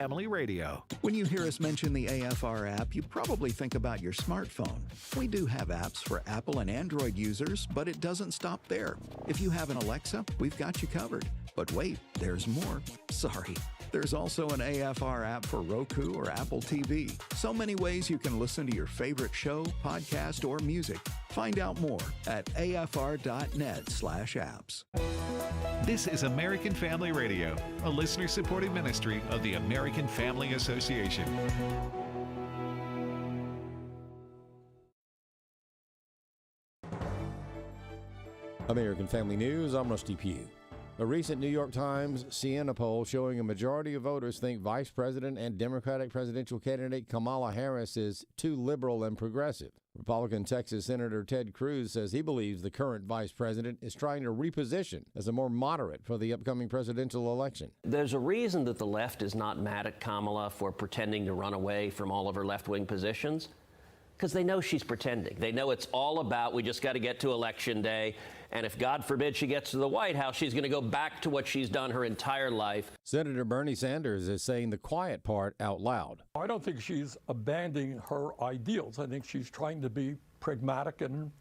Family Radio. When you hear us mention the AFR app, you probably think about your smartphone. We do have apps for Apple and Android users, but it doesn't stop there. If you have an Alexa, we've got you covered. But wait, there's more. Sorry. There's also an AFR app for Roku or Apple TV. So many ways you can listen to your favorite show, podcast, or music. Find out more at afr.net/apps. This is American Family Radio, a listener-supported ministry of the American Family Association. American Family News, I'm Rusty Pugh. A recent New York Times Siena poll showing a majority of voters think Vice President and Democratic presidential candidate Kamala Harris is too liberal and progressive. Republican Texas Senator Ted Cruz says he believes the current vice president is trying to reposition as a more moderate for the upcoming presidential election. There's a reason that the left is not mad at Kamala for pretending to run away from all of her left-wing positions. Because they know she's pretending. They know it's all about, we just got to get to Election Day. And if, God forbid, she gets to the White House, she's going to go back to what she's done her entire life. Senator Bernie Sanders is saying the quiet part out loud. I don't think she's abandoning her ideals. I think she's trying to be pragmatic and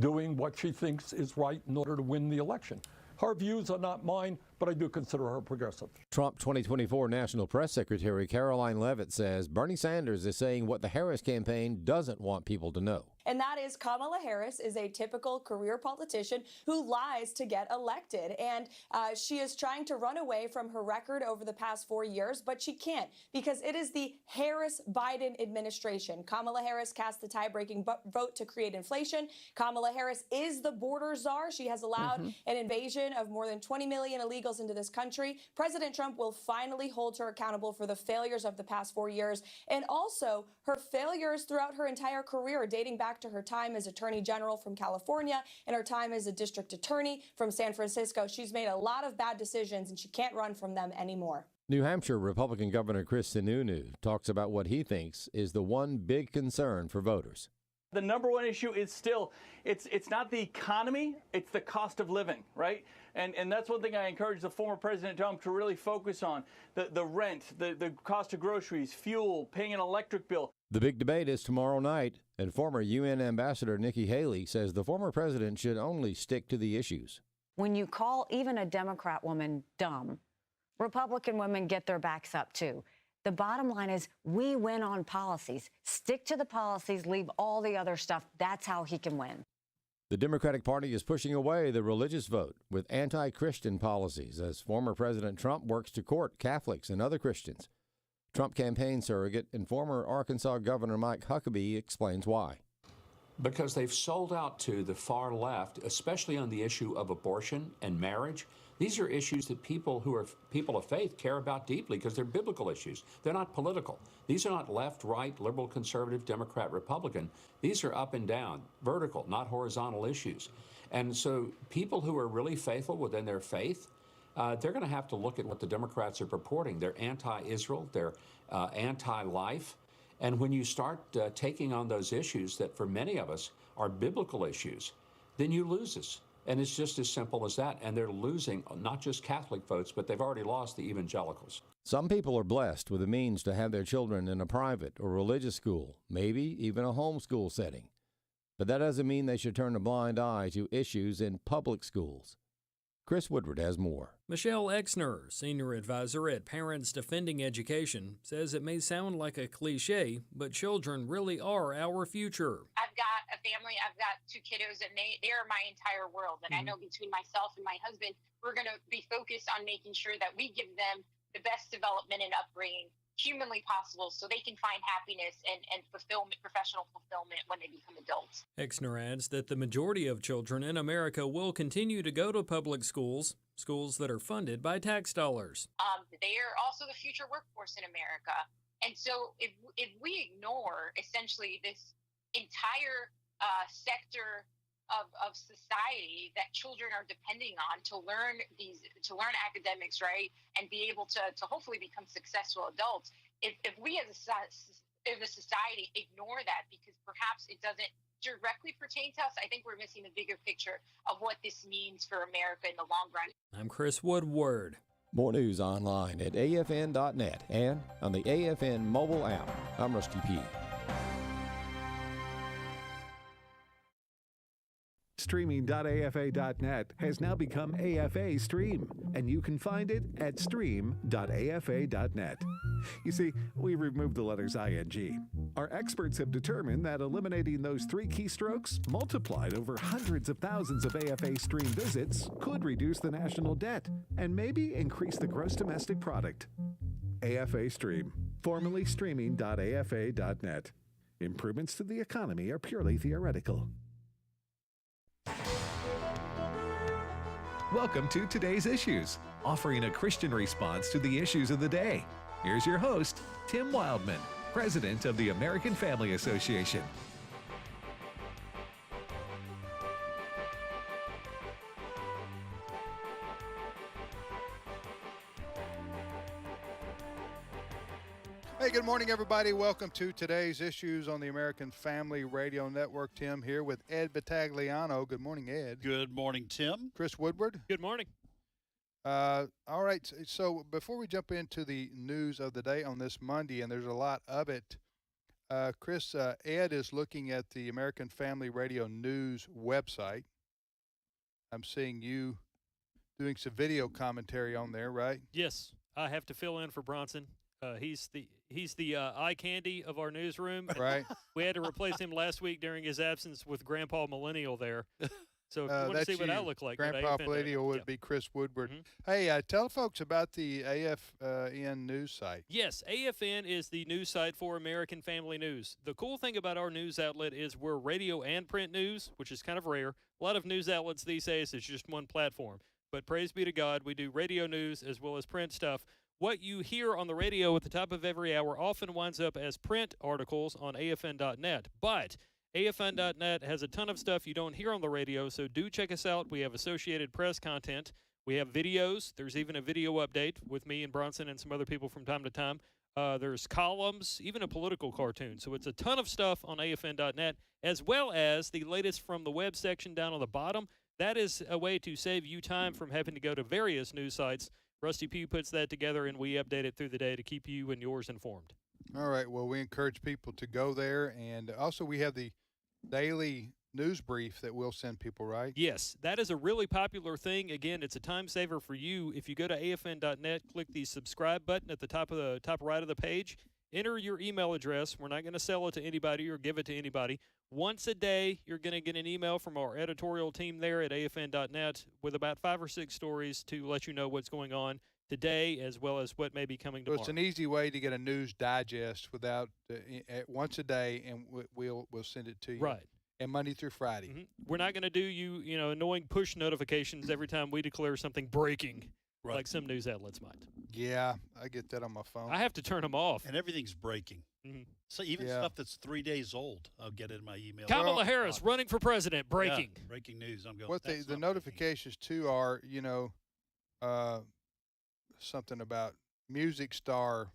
doing what she thinks is right in order to win the election. Her views are not mine, but I do consider her progressive. Trump 2024 National Press Secretary Caroline Leavitt says Bernie Sanders is saying what the Harris campaign doesn't want people to know. And that is Kamala Harris is a typical career politician who lies to get elected. And she is trying to run away from her record over the past 4 years, but she can't because it is the Harris-Biden administration. Kamala Harris cast the tie-breaking vote to create inflation. Kamala Harris is the border czar. She has allowed an invasion of more than 20 million illegals into this country. President Trump will finally hold her accountable for the failures of the past 4 years and also her failures throughout her entire career, dating back to her time as Attorney General from California and her time as a district attorney from San Francisco. She's made a lot of bad decisions and she can't run from them anymore. New Hampshire Republican Governor Chris Sununu talks about what he thinks is the one big concern for voters. The number one issue is still, it's not the economy, it's the cost of living, right? And that's one thing I encourage the former President Trump to really focus on, the rent, the cost of groceries, fuel, paying an electric bill. The big debate is tomorrow night, and former UN Ambassador Nikki Haley says the former president should only stick to the issues. When you call even a Democrat woman dumb, Republican women get their backs up too. The bottom line is we win on policies. Stick to the policies, leave all the other stuff. That's how he can win. The Democratic Party is pushing away the religious vote with anti-Christian policies as former President Trump works to court Catholics and other Christians. Trump campaign surrogate and former Arkansas Governor Mike Huckabee explains why. Because they've sold out to the far left, especially on the issue of abortion and marriage. These are issues that people who are people of faith care about deeply because they're biblical issues. They're not political. These are not left, right, liberal, conservative, Democrat, Republican. These are up and down, vertical, not horizontal issues. And so people who are really faithful within their faith, they're going to have to look at what the Democrats are purporting. They're anti-Israel. They're anti-life. And when you start taking on those issues that for many of us are biblical issues, then you lose us. And it's just as simple as that. And they're losing not just Catholic votes, but they've already lost the evangelicals. Some people are blessed with the means to have their children in a private or religious school, maybe even a homeschool setting. But that doesn't mean they should turn a blind eye to issues in public schools. Chris Woodward has more. Michelle Exner, senior advisor at Parents Defending Education, says it may sound like a cliche, but children really are our future. I've got a family, I've got 2 kiddos, and they are my entire world. And I know between myself and my husband, we're going to be focused on making sure that we give them the best development and upbringing humanly possible so they can find happiness and fulfillment, professional fulfillment when they become adults. Exner adds that the majority of children in America will continue to go to public schools, schools that are funded by tax dollars. They are also the future workforce in America. And so if we ignore essentially this entire sector of society that children are depending on to learn academics, right, and be able to hopefully become successful adults. If we as a society ignore that because perhaps it doesn't directly pertain to us, I think we're missing the bigger picture of what this means for America in the long run. I'm Chris Woodward. More news online at afn.net and on the AFN mobile app. I'm Rusty P. Streaming.afa.net has now become AFA Stream, and you can find it at stream.afa.net. You see, we removed the letters ing. Our experts have determined that eliminating those 3 keystrokes, multiplied over hundreds of thousands of AFA Stream visits, could reduce the national debt and maybe increase the gross domestic product. AFA Stream, formerly streaming.afa.net. Improvements to the economy are purely theoretical. Welcome to Today's Issues, offering a Christian response to the issues of the day. Here's your host, Tim Wildman, President of the American Family Association. Hey, good morning, everybody. Welcome to Today's Issues on the American Family Radio Network. Tim here with Ed Battagliano. Good morning, Ed. Good morning, Tim. Chris Woodward. Good morning. All right, so before we jump into the news of the day on this Monday, and there's a lot of it, Chris, Ed is looking at the American Family Radio News website. I'm seeing you doing some video commentary on there, right? Yes, I have to fill in for Bronson. He's the eye candy of our newsroom. Right. We had to replace him last week during his absence with Grandpa Millennial there. So if you want to see what I look like, Grandpa Millennial would be Chris Woodward. Mm-hmm. Hey, tell folks about the AFN news site. Yes, AFN is the news site for American Family News. The cool thing about our news outlet is we're radio and print news, which is kind of rare. A lot of news outlets these days is just one platform. But praise be to God, we do radio news as well as print stuff. What you hear on the radio at the top of every hour often winds up as print articles on AFN.net. But AFN.net has a ton of stuff you don't hear on the radio, so do check us out. We have Associated Press content. We have videos. There's even a video update with me and Bronson and some other people from time to time. There's columns, even a political cartoon. So it's a ton of stuff on AFN.net, as well as the latest from the web section down on the bottom. That is a way to save you time from having to go to various news sites. Rusty P puts that together, and we update it through the day to keep you and yours informed. All right. Well, we encourage people to go there. And also we have the daily news brief that we'll send people, right? Yes, that is a really popular thing. Again, it's a time saver for you. If you go to afn.net, click the subscribe button at the top right of the page, enter your email address. We're not going to sell it to anybody or give it to anybody. Once a day, you're going to get an email from our editorial team there at afn.net with about 5 or 6 stories to let you know what's going on today as well as what may be coming tomorrow. So it's an easy way to get a news digest without once a day, and we'll send it to you. Right. And Monday through Friday. Mm-hmm. We're not going to do you annoying push notifications every time we declare something breaking, right, like some news outlets might. Yeah, I get that on my phone. I have to turn them off. And everything's breaking. Mm-hmm. So even stuff that's 3 days old, I'll get it in my email. Kamala Harris running for president, breaking. Yeah, breaking news. I'm going. What the notifications too are, something about music star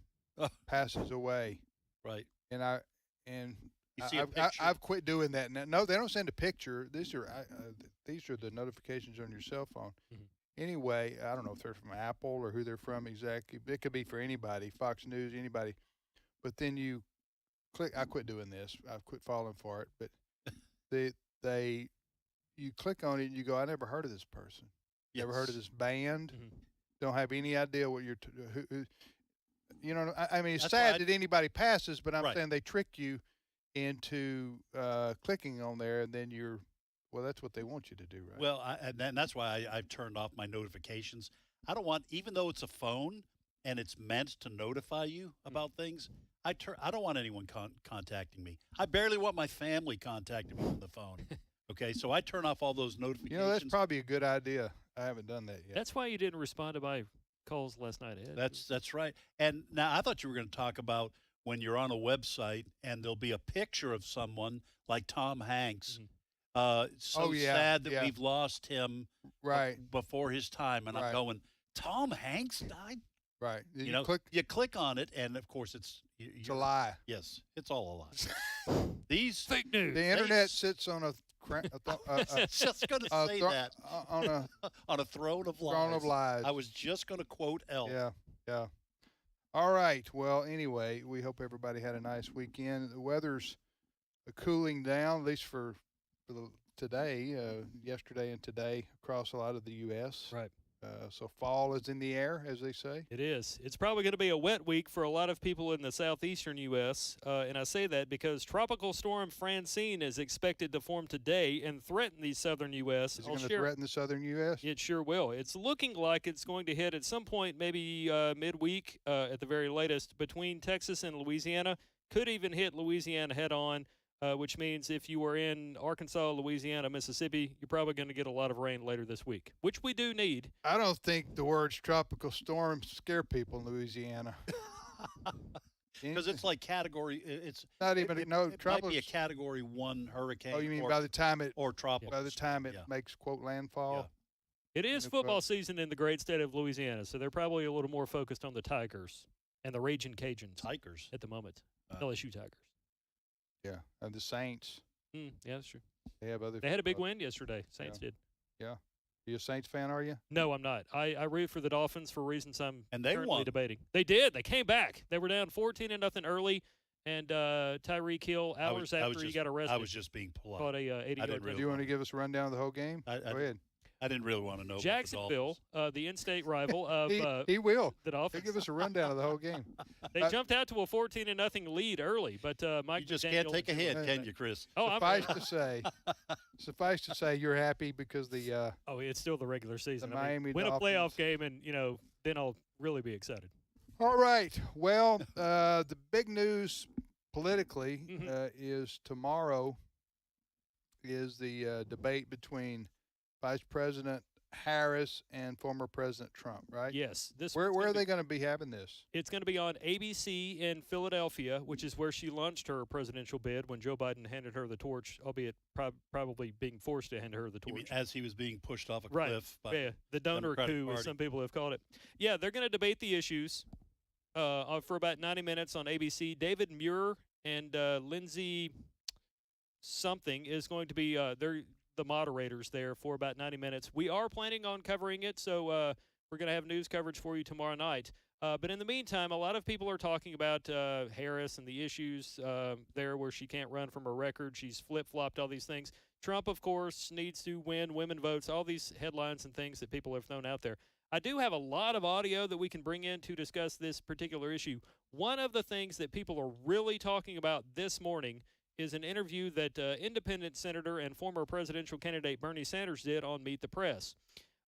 passes away. Right. And I've quit doing that now. No, they don't send a picture. These are the notifications on your cell phone. Mm-hmm. Anyway, I don't know if they're from Apple or who they're from exactly. It could be for anybody, Fox News, anybody. But then you click. I quit doing this. I've quit falling for it. But you click on it and you go, I never heard of this person. Yes. Never heard of this band. Mm-hmm. Don't have any idea what you're. I mean, it's That's sad that anybody passes, but I'm Right. saying they trick you into clicking on there, and then you're. Well, that's what they want you to do, right? Well, and that's why I've turned off my notifications. I don't want, even though it's a phone and it's meant to notify you about things, I don't want anyone contacting me. I barely want my family contacting me on the phone. Okay, so I turn off all those notifications. That's probably a good idea. I haven't done that yet. That's why you didn't respond to my calls last night, Ed. That's right. And now I thought you were going to talk about when you're on a website and there'll be a picture of someone like Tom Hanks. Mm-hmm. Sad that we've lost him right before his time. And I'm going, Tom Hanks died? Right. You know, you click on it, and of course it's a lie. Yes, it's all a lie. These fake news. The internet sits on a just going to say that on a throne of lies. Throne of lies. I was just going to quote Elf. Yeah. All right. Well, anyway, we hope everybody had a nice weekend. The weather's cooling down, at least for today, yesterday and today, across a lot of the U.S. Right. So fall is in the air, as they say. It is. It's probably going to be a wet week for a lot of people in the southeastern U.S., and I say that because Tropical Storm Francine is expected to form today and threaten the southern U.S. Is it going to threaten the southern U.S.? It sure will. It's looking like it's going to hit at some point, maybe midweek at the very latest, between Texas and Louisiana. Could even hit Louisiana head-on. Which means if you are in Arkansas, Louisiana, Mississippi, you're probably going to get a lot of rain later this week, which we do need. I don't think the words tropical storm scare people in Louisiana. Because it's like category. It's not even it might be a Category 1 hurricane. Oh, you mean by the time it tropical? By the time it makes quote landfall. It is football season in the great state of Louisiana, so they're probably a little more focused on the Tigers and the Raging Cajuns. Tigers at the moment. LSU Tigers. Yeah, and the Saints. Yeah, that's true. They have other. They had a big win yesterday. Saints did. Yeah. Are you a Saints fan, are you? No, I'm not. I root for the Dolphins for reasons I'm they currently won. debating. They did. They came back. They were down 14-0 early, and Tyreek Hill, hours after he got arrested. I was just being polite. Caught a 80-yard Do you want to give us a rundown of the whole game? Go ahead. I didn't really want to know. Jacksonville, the in-state rival of he will. The Dolphins. He'll give us a rundown of the whole game. They jumped out to a 14-0 lead early, but Mike. You just McDaniel can't take a hit, can you, Chris? Oh, suffice to say, you're happy because the. It's still the regular season. The Miami win Dolphins. a playoff game, and then I'll really be excited. All right. Well, the big news politically is tomorrow is the debate between Vice President Harris and former President Trump, right? Yes. Where are they going to be having this? It's going to be on ABC in Philadelphia, which is where she launched her presidential bid when Joe Biden handed her the torch, albeit probably being forced to hand her the torch. You mean as he was being pushed off a right. cliff by the donor coup, as some people have called it. Yeah, they're going to debate the issues for about 90 minutes on ABC. David Muir and Lindsay something is going to be they're the moderators there for about 90 minutes. We are planning on covering it, so we're going to have news coverage for you tomorrow night. But in the meantime, a lot of people are talking about Harris and the issues there where she can't run from her record. She's flip-flopped all these things. Trump, of course, needs to win women votes, all these headlines and things that people have thrown out there. I do have a lot of audio that we can bring in to discuss this particular issue. One of the things that people are really talking about this morning is an interview that independent senator and former presidential candidate Bernie Sanders did on Meet the Press.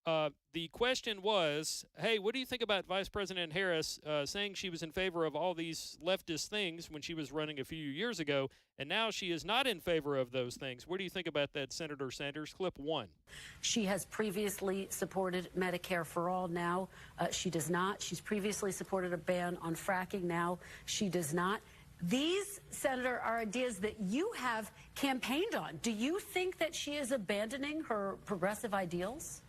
The question was, hey, what do you think about Vice President Harris saying she was in favor of all these leftist things when she was running a few years ago, and now she is not in favor of those things? What do you think about that, Senator Sanders? Clip 1. She has previously supported Medicare for all. Now she does not. She's previously supported a ban on fracking. Now she does not. These, Senator, are ideas that you have campaigned on. Do you think that she is abandoning her progressive ideals?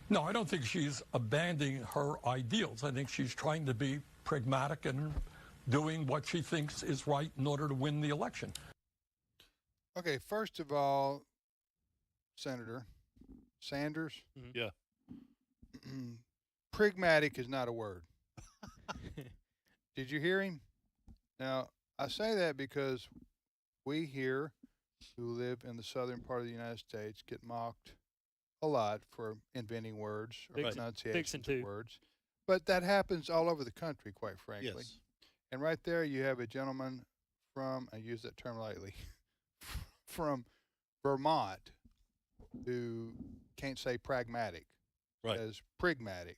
No, I don't think she's abandoning her ideals. I think she's trying to be pragmatic and doing what she thinks is right in order to win the election. Okay, first of all, Senator Sanders. Yeah. Pragmatic is not a word. Did you hear him? Now, I say that because we here who live in the southern part of the United States get mocked a lot for inventing words or pronunciations of words. But that happens all over the country, quite frankly. Yes. And right there you have a gentleman from, I use that term lightly, from Vermont who can't say pragmatic, says pragmatic,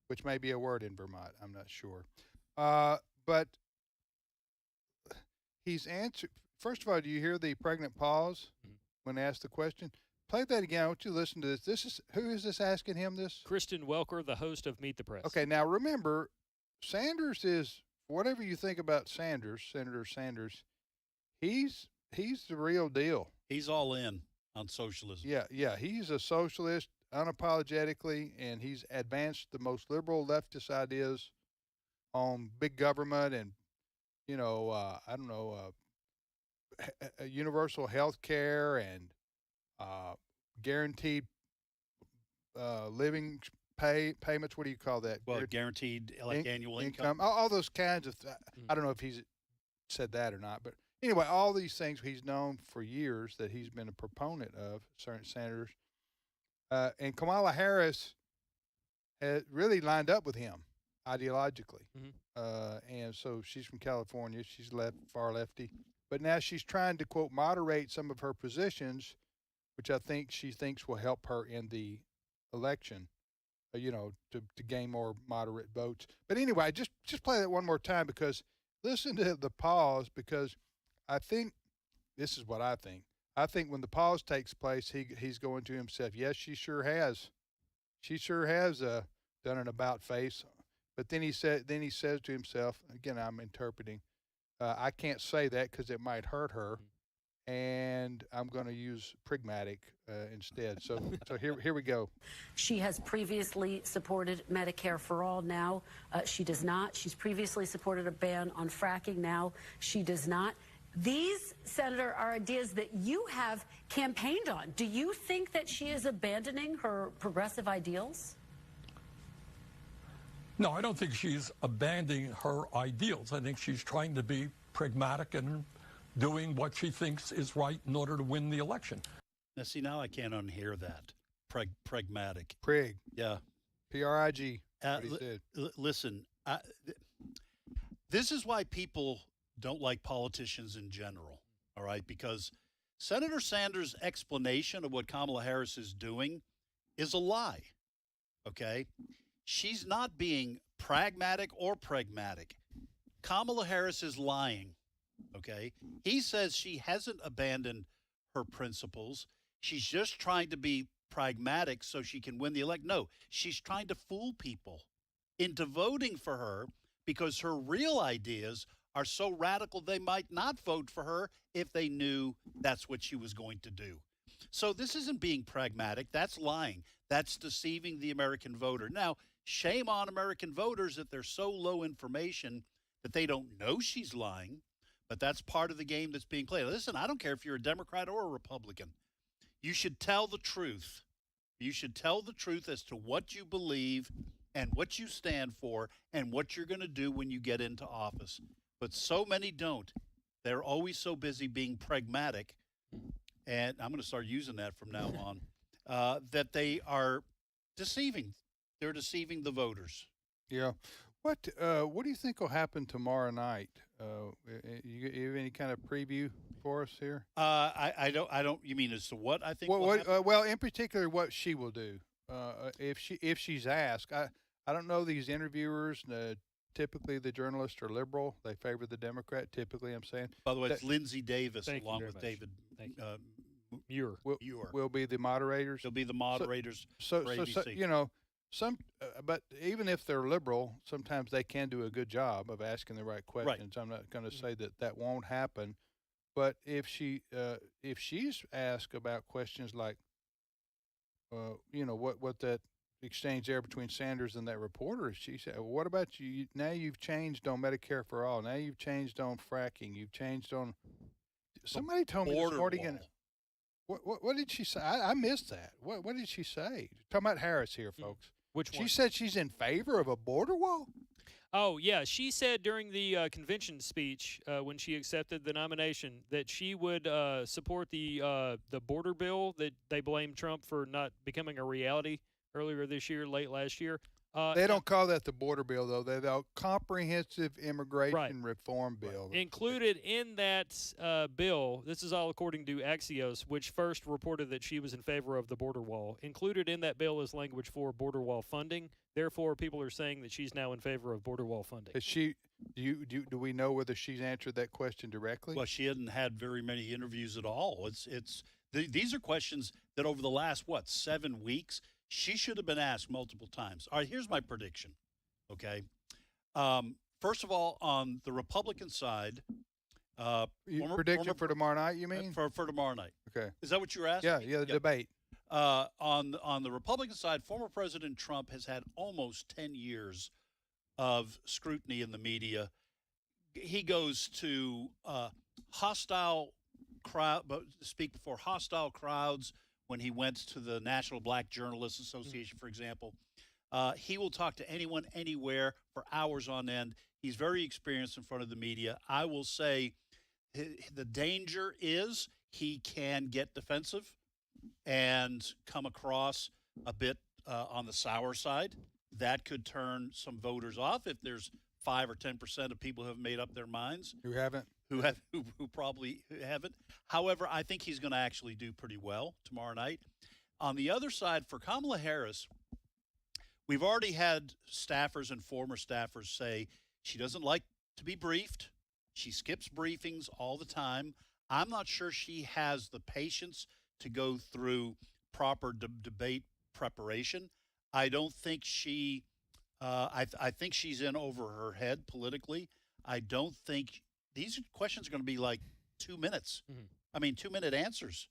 which may be a word in Vermont, I'm not sure. But he's answered. First of all, do you hear the pregnant pause when asked the question? Play that again. I want you to listen to this. Who is this asking him this? Kristen Welker, the host of Meet the Press. Okay, now remember, Sanders is, whatever you think about Sanders, Senator Sanders, he's the real deal. He's all in on socialism. Yeah, he's a socialist. unapologetically, and he's advanced the most liberal leftist ideas on big government and, universal health care and guaranteed living payments. What do you call that? Well, guaranteed annual income. All those kinds of I don't know if he's said that or not, but anyway, all these things he's known for years that he's been a proponent of, certain senators. And Kamala Harris has really lined up with him ideologically. And so she's from California. She's far lefty. But now she's trying to, quote, moderate some of her positions, which I think she thinks will help her in the election, to gain more moderate votes. But anyway, just play that one more time, because listen to the pause, because I think this is what I think. I think when the pause takes place, he's going to himself, yes, she sure has. She sure has done an about face. But then he says to himself, again, I'm interpreting, I can't say that because it might hurt her, and I'm going to use Pragmatic instead. So here we go. She has previously supported Medicare for all. Now she does not. She's previously supported a ban on fracking. Now she does not. These, Senator, are ideas that you have campaigned on. Do you think that she is abandoning her progressive ideals? No, I don't think she's abandoning her ideals. I think she's trying to be pragmatic and doing what she thinks is right in order to win the election. Now, see, now I can't unhear that. Pragmatic. Prig. Yeah. P-R-I-G. Listen, this is why people don't like politicians in general, all right? Because Senator Sanders' explanation of what Kamala Harris is doing is a lie, okay? She's not being pragmatic or pragmatic. Kamala Harris is lying, okay? He says she hasn't abandoned her principles. She's just trying to be pragmatic so she can win the election. No, she's trying to fool people into voting for her because her real ideas are so radical they might not vote for her if they knew that's what she was going to do. So this isn't being pragmatic. That's lying. That's deceiving the American voter. Now, shame on American voters if they're so low information that they don't know she's lying, but that's part of the game that's being played. Listen, I don't care if you're a Democrat or a Republican. You should tell the truth. You should tell the truth as to what you believe and what you stand for and what you're going to do when you get into office. But so many don't. They're always so busy being pragmatic, and I'm going to start using that from now on, that they are deceiving. They're deceiving the voters. Yeah. What do you think will happen tomorrow night? You have any kind of preview for us here? I don't. You mean as to what I think? Well, in particular, what she will do if she's asked. I don't know these interviewers. Typically, the journalists are liberal. They favor the Democrat. Typically, I'm saying. By the way, it's Lindsey Davis along with much. David Muir. Will be the moderators. They'll be the moderators. So but even if they're liberal, sometimes they can do a good job of asking the right questions. Right. I'm not going to say that won't happen, but if she's asked about questions like, what that exchange there between Sanders and that reporter, she said, well, what about you? Now you've changed on Medicare for all. Now you've changed on fracking. You've changed on. Somebody told me this morning. What did she say? I missed that. What did she say? Talking about Harris here, folks. Which one? She said she's in favor of a border wall. Oh, yeah. She said during the convention speech when she accepted the nomination that she would support the border bill that they blamed Trump for not becoming a reality earlier this year, late last year. They don't call that the border bill, though. They're the comprehensive immigration reform bill. Included in that bill, this is all according to Axios, which first reported that she was in favor of the border wall. Included in that bill is language for border wall funding. Therefore, people are saying that she's now in favor of border wall funding. Is she? Do we know whether she's answered that question directly? Well, she hadn't had very many interviews at all. These are questions that over the last 7 weeks. She should have been asked multiple times. All right, here's my prediction, okay? First of all, on the Republican side. Prediction for tomorrow night, you mean? For tomorrow night. Okay. Is that what you're asking? Yeah, the debate. On the Republican side, former President Trump has had almost 10 years of scrutiny in the media. He goes to hostile crowd, but speak before hostile crowds. When he went to the National Black Journalists Association, for example, he will talk to anyone, anywhere for hours on end. He's very experienced in front of the media. I will say the danger is he can get defensive and come across a bit on the sour side. That could turn some voters off if there's 5 or 10% of people who have made up their minds. Who probably haven't. However, I think he's going to actually do pretty well tomorrow night. On the other side, for Kamala Harris, we've already had staffers and former staffers say she doesn't like to be briefed. She skips briefings all the time. I'm not sure she has the patience to go through proper debate preparation. I don't think she I think she's in over her head politically. I don't think these questions are going to be like 2 minutes. I mean, 2-minute answers.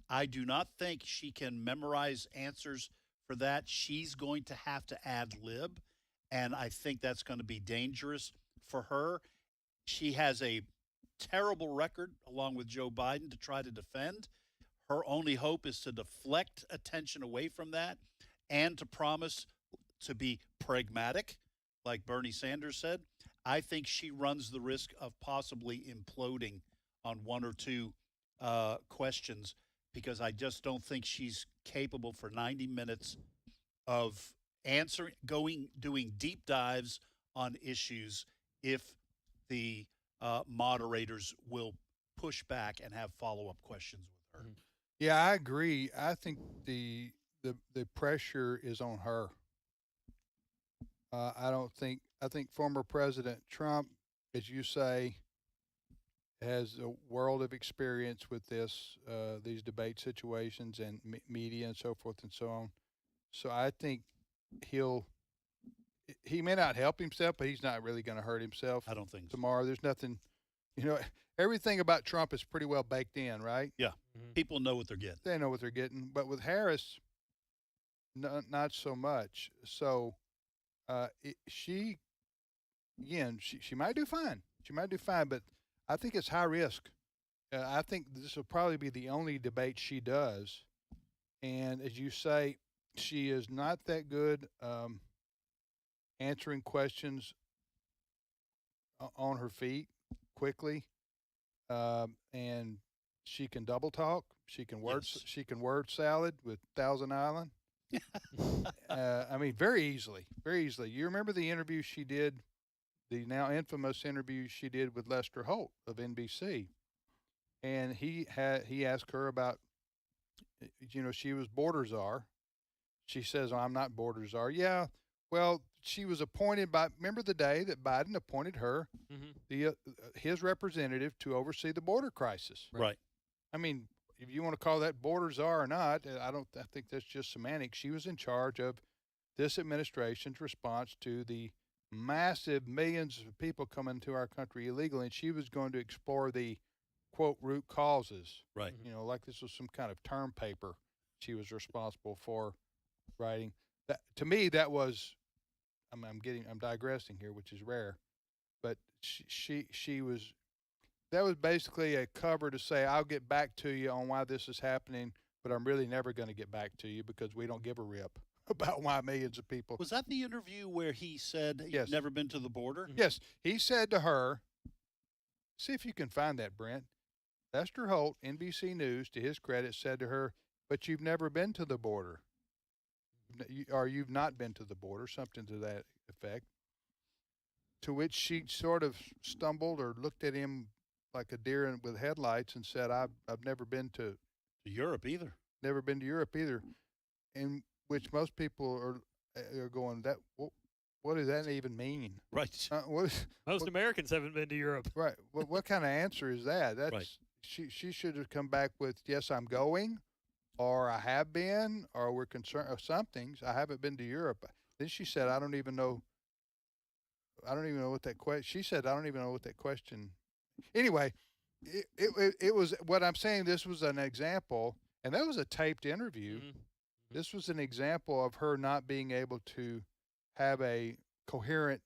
I do not think she can memorize answers for that. She's going to have to ad lib, and I think that's going to be dangerous for her. She has a terrible record, along with Joe Biden, to try to defend. Her only hope is to deflect attention away from that and to promise to be pragmatic, like Bernie Sanders said. I think she runs the risk of possibly imploding on 1 or 2 questions, because I just don't think she's capable for 90 minutes of doing deep dives on issues if the moderators will push back and have follow-up questions with her. Yeah, I agree. I think the pressure is on her. I think former President Trump, as you say, has a world of experience with these debate situations and media and so forth and so on. So I think he may not help himself, but he's not really going to hurt himself. I don't think so. Tomorrow, there's nothing, everything about Trump is pretty well baked in, right? Yeah. People know what they're getting. They know what they're getting. But with Harris, not so much. So she might do fine. She might do fine, but I think it's high risk. I think this will probably be the only debate she does. And as you say, she is not that good answering questions on her feet quickly, and she can double talk. She can word salad with Thousand Island. I mean, very easily, very easily. You remember the interview she did, the now infamous interview she did with Lester Holt of NBC, and he asked her about, she was border czar. She says, "Oh, I'm not border czar." Yeah, well, she was appointed by. Remember the day that Biden appointed her, his representative, to oversee the border crisis. Right. I mean, if you want to call that border czar or not, I think that's just semantics. She was in charge of this administration's response to the massive millions of people coming to our country illegally, and she was going to explore the, quote, root causes. Right. Like this was some kind of term paper she was responsible for writing. That, to me, that was, I'm digressing here, which is rare, but she was, that was basically a cover to say, I'll get back to you on why this is happening, but I'm really never going to get back to you because we don't give a rip about why millions of people. Was that the interview where he said he'd never been to the border? Yes. He said to her, see if you can find that, Brent. Lester Holt, NBC News, to his credit, said to her, but you've never been to the border. Or you've not been to the border, something to that effect. To which she sort of stumbled or looked at him like a deer with headlights and said, I've never been to Europe either. Never been to Europe either. In which most people are going, that what does that even mean? Right. Most Americans haven't been to Europe. Right. What kind of answer is that? That's right. She should have come back with, yes, I'm going, or I have been, or we're concerned of something. I haven't been to Europe. Then she said, I don't even know what that question. She said, I don't even know what that question. Anyway, it was what I'm saying. This was an example, And that was a taped interview. Mm-hmm. This was an example of her not being able to have a coherent,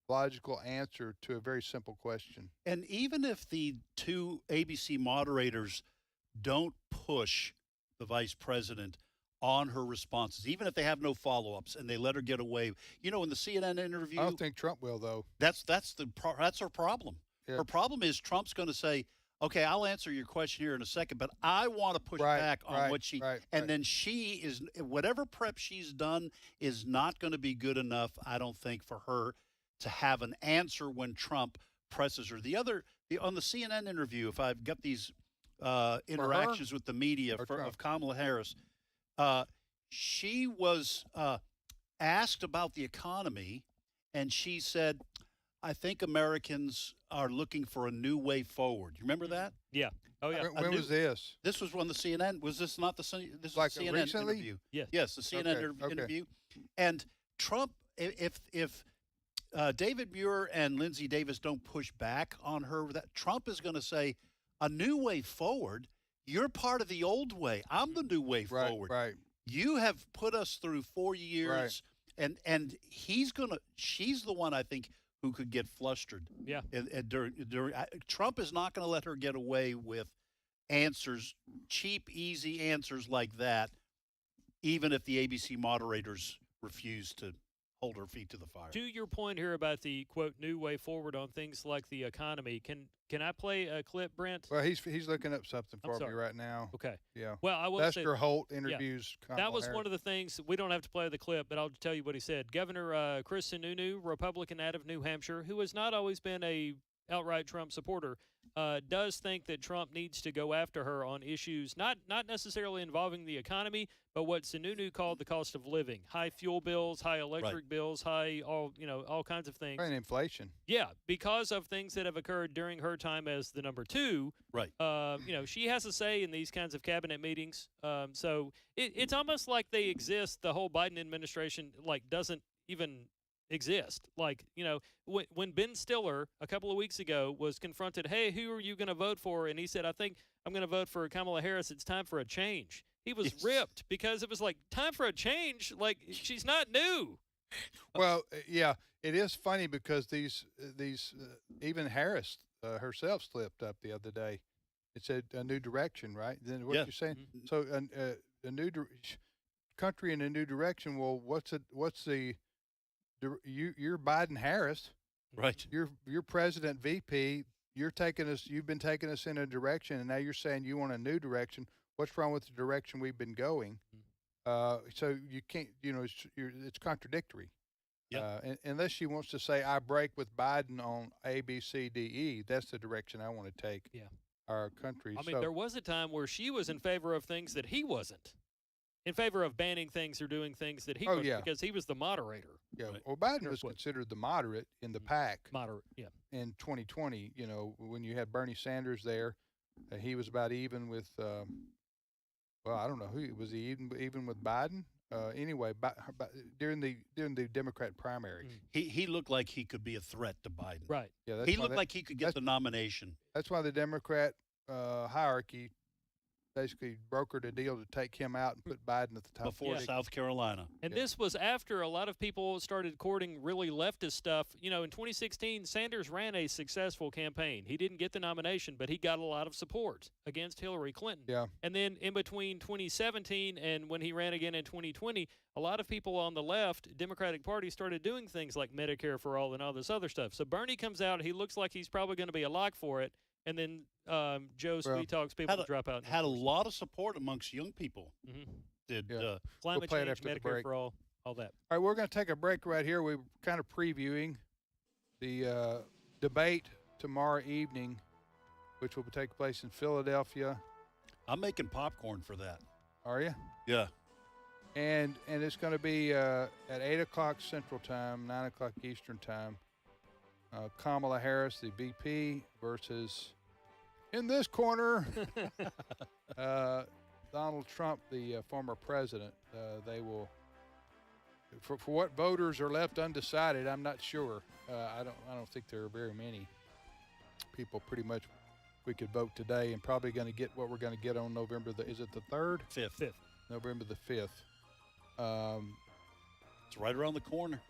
logical answer to a very simple question. And even if the two ABC moderators don't push the vice president on her responses, even if they have no follow-ups and they let her get away, in the CNN interview, I don't think Trump will, though. That's her problem. Yeah. Her problem is Trump's going to say, "Okay, I'll answer your question here in a second, but I want to push back on what she." And then she is, whatever prep she's done is not going to be good enough, I don't think, for her to have an answer when Trump presses her. On the CNN interview, if I've got these interactions with the media of Kamala Harris, she was asked about the economy, and she said, "I think Americans are looking for a new way forward." You remember that? Yeah. Oh, yeah. When was this? This was on the CNN. Was this not this was like CNN recently? interview? Yes. Yes, the CNN interview. And Trump, if David Muir and Lindsey Davis don't push back on her, that Trump is going to say, "A new way forward? You're part of the old way. I'm the new way forward. Right. You have put us through 4 years." And she's the one, I think, who could get flustered. Yeah. Trump is not going to let her get away with answers, cheap, easy answers like that, even if the ABC moderators refuse to hold her feet to the fire. To your point here about the, quote, new way forward on things like the economy, can I play a clip, Brent? Well, he's looking up something for me right now. Okay. Yeah. Well, I will say Lester Holt interviews Kamala that was Harris. one of the things. We don't have to play the clip, but I'll tell you what he said. Governor Chris Sununu, Republican out of New Hampshire, who has not always been a outright Trump supporter, does think that Trump needs to go after her on issues not necessarily involving the economy, but what Sununu called the cost of living, high fuel bills, high electric bills, high all kinds of things. And inflation. Yeah, because of things that have occurred during her time as the number two. Right. She has a say in these kinds of cabinet meetings. So it's almost like they exist. The whole Biden administration doesn't even exist. When Ben Stiller a couple of weeks ago was confronted, "Hey, who are you going to vote for?" And he said, "I think I'm going to vote for Kamala Harris. It's time for a change." He was ripped because it was like, time for a change? Like, she's not new. Well, yeah, it is funny because these even Harris herself slipped up the other day. It said a new direction, right? Then what you're saying? Mm-hmm. So a new country in a new direction. Well, what's you're Biden Harris, right? You're President VP. You've been taking us in a direction, and now you're saying you want a new direction. What's wrong with the direction we've been going? So you can't, it's contradictory. Yeah. Unless she wants to say, "I break with Biden on A, B, C, D, E," that's the direction I want to take. Yeah. Our country. I mean, there was a time where she was in favor of things that he wasn't. In favor of banning things or doing things that he wasn't, because he was the moderator. Yeah. Right. Well, Biden was considered the moderate in the pack. Moderate, yeah. In 2020, when you had Bernie Sanders there, he was about even with. Well, I don't know who was he even with Biden. Anyway, during the Democrat primaries, he looked like he could be a threat to Biden. Right. Yeah. He looked like he could get the nomination. That's why the Democrat hierarchy basically brokered a deal to take him out and put Biden at the top. Before South Carolina. And this was after a lot of people started courting really leftist stuff. In 2016, Sanders ran a successful campaign. He didn't get the nomination, but he got a lot of support against Hillary Clinton. Yeah. And then in between 2017 and when he ran again in 2020, a lot of people on the left, Democratic Party, started doing things like Medicare for all and all this other stuff. So Bernie comes out. He looks like he's probably going to be a lock for it. And then Joe Sweet talks people to drop out. Had a lot of support amongst young people. Mm-hmm. Climate change, Medicare for all that. All right, we're going to take a break right here. We're kind of previewing the debate tomorrow evening, which will take place in Philadelphia. I'm making popcorn for that. Are you? Yeah. And it's going to be at 8 o'clock Central Time, 9 o'clock Eastern Time. Kamala Harris, the VP, versus, in this corner, Donald Trump, the former president. They will, for what voters are left undecided, I'm not sure. I don't think there are very many people pretty much we could vote today, and probably going to get what we're going to get on November is it the 3rd? 5th. November the 5th. It's right around the corner.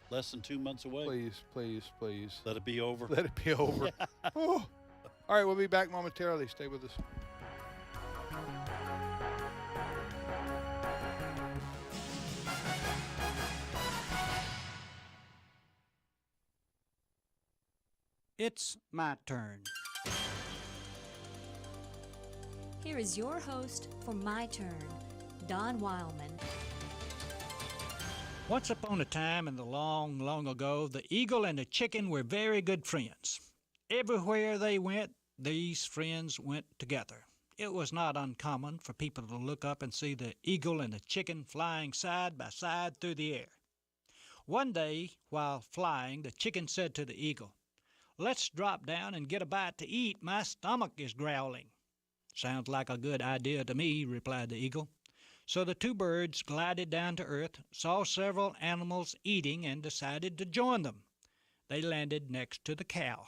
Less than 2 months away. Please, please, please. Let it be over. Let it be over. Oh. All right, we'll be back momentarily. Stay with us. It's my turn. Here is your host for My Turn, Don Wildman. Once upon a time in the long, long ago, the eagle and the chicken were very good friends. Everywhere they went, these friends went together. It was not uncommon for people to look up and see the eagle and the chicken flying side by side through the air. One day, while flying, the chicken said to the eagle, "Let's drop down and get a bite to eat. My stomach is growling." "Sounds like a good idea to me," replied the eagle. So the two birds glided down to earth, saw several animals eating, and decided to join them. They landed next to the cow.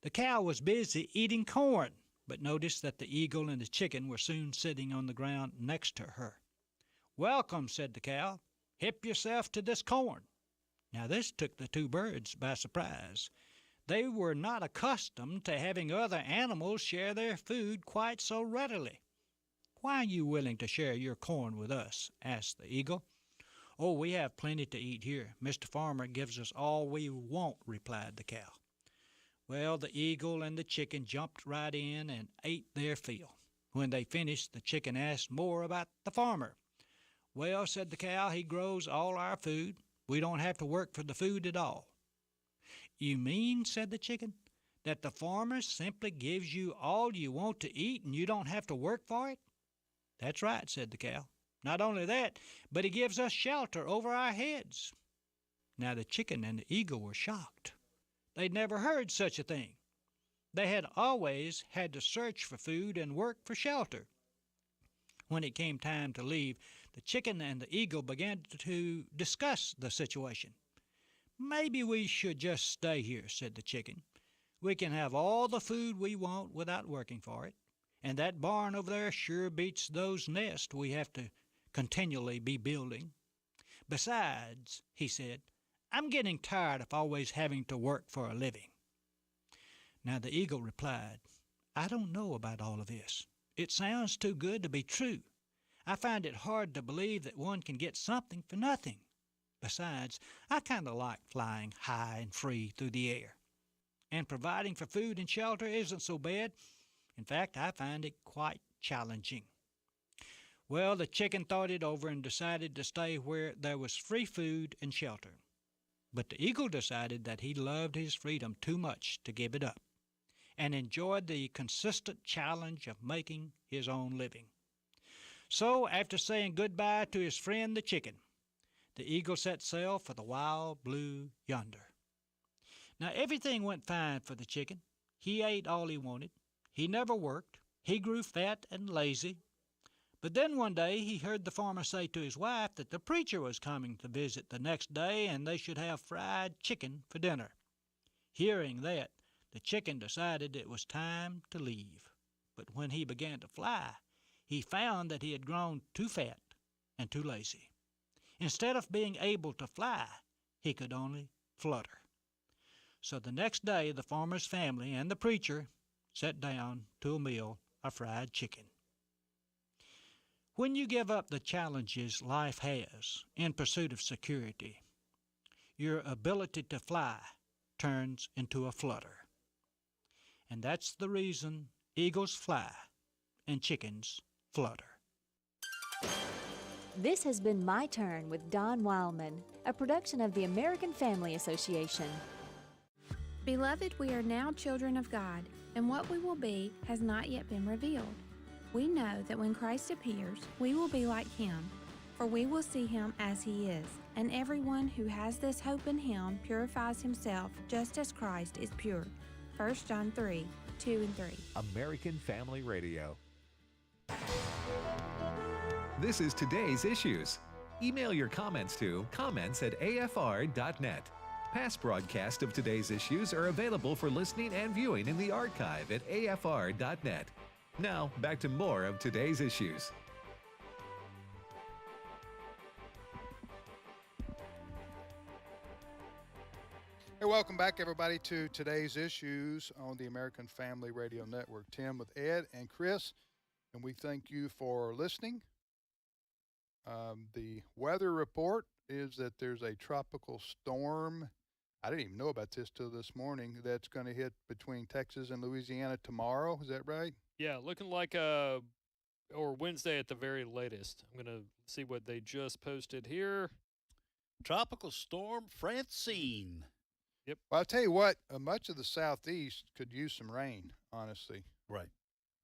The cow was busy eating corn, but noticed that the eagle and the chicken were soon sitting on the ground next to her. "Welcome," said the cow. "Help yourself to this corn." Now this took the two birds by surprise. They were not accustomed to having other animals share their food quite so readily. "Why are you willing to share your corn with us?" asked the eagle. "Oh, we have plenty to eat here. Mr. Farmer gives us all we want," replied the cow. Well, the eagle and the chicken jumped right in and ate their fill. When they finished, the chicken asked more about the farmer. "Well," said the cow, "he grows all our food. We don't have to work for the food at all." "You mean," said the chicken, "that the farmer simply gives you all you want to eat and you don't have to work for it?" "That's right," said the cow. "Not only that, but he gives us shelter over our heads." Now the chicken and the eagle were shocked. They'd never heard such a thing. They had always had to search for food and work for shelter. When it came time to leave, the chicken and the eagle began to discuss the situation. "Maybe we should just stay here," said the chicken. "We can have all the food we want without working for it. And that barn over there sure beats those nests we have to continually be building. Besides," he said, "I'm getting tired of always having to work for a living." Now the eagle replied, "I don't know about all of this. It sounds too good to be true. I find it hard to believe that one can get something for nothing. Besides, I kind of like flying high and free through the air. And providing for food and shelter isn't so bad. In fact, I find it quite challenging." Well, the chicken thought it over and decided to stay where there was free food and shelter. But the eagle decided that he loved his freedom too much to give it up, and enjoyed the consistent challenge of making his own living. So, after saying goodbye to his friend the chicken, the eagle set sail for the wild blue yonder. Now everything went fine for the chicken. He ate all he wanted. He never worked. He grew fat and lazy. But then one day he heard the farmer say to his wife that the preacher was coming to visit the next day and they should have fried chicken for dinner. Hearing that, the chicken decided it was time to leave. But when he began to fly, he found that he had grown too fat and too lazy. Instead of being able to fly, he could only flutter. So the next day the farmer's family and the preacher sat down to a meal of fried chicken. When you give up the challenges life has in pursuit of security, your ability to fly turns into a flutter. And that's the reason eagles fly and chickens flutter. This has been My Turn with Don Wildman, a production of the American Family Association. Beloved, we are now children of God, and what we will be has not yet been revealed. We know that when Christ appears, we will be like him, for we will see him as he is, and everyone who has this hope in him purifies himself just as Christ is pure. 1 John 3, 2 and 3. American Family Radio. This is today's issues. Email your comments to comments@afr.net. Past broadcasts of today's issues are available for listening and viewing in the archive at afr.net. Now, back to more of today's issues. Hey, welcome back, everybody, to today's issues on the American Family Radio Network. Tim with Ed and Chris, and we thank you for listening. The weather report is that there's a tropical storm. I didn't even know about this till this morning. That's going to hit between Texas and Louisiana tomorrow. Is that right? Yeah, looking like or Wednesday at the very latest. I'm going to see what they just posted here. Tropical storm Francine. Yep. Well, I'll tell you what, much of the southeast could use some rain, honestly. Right.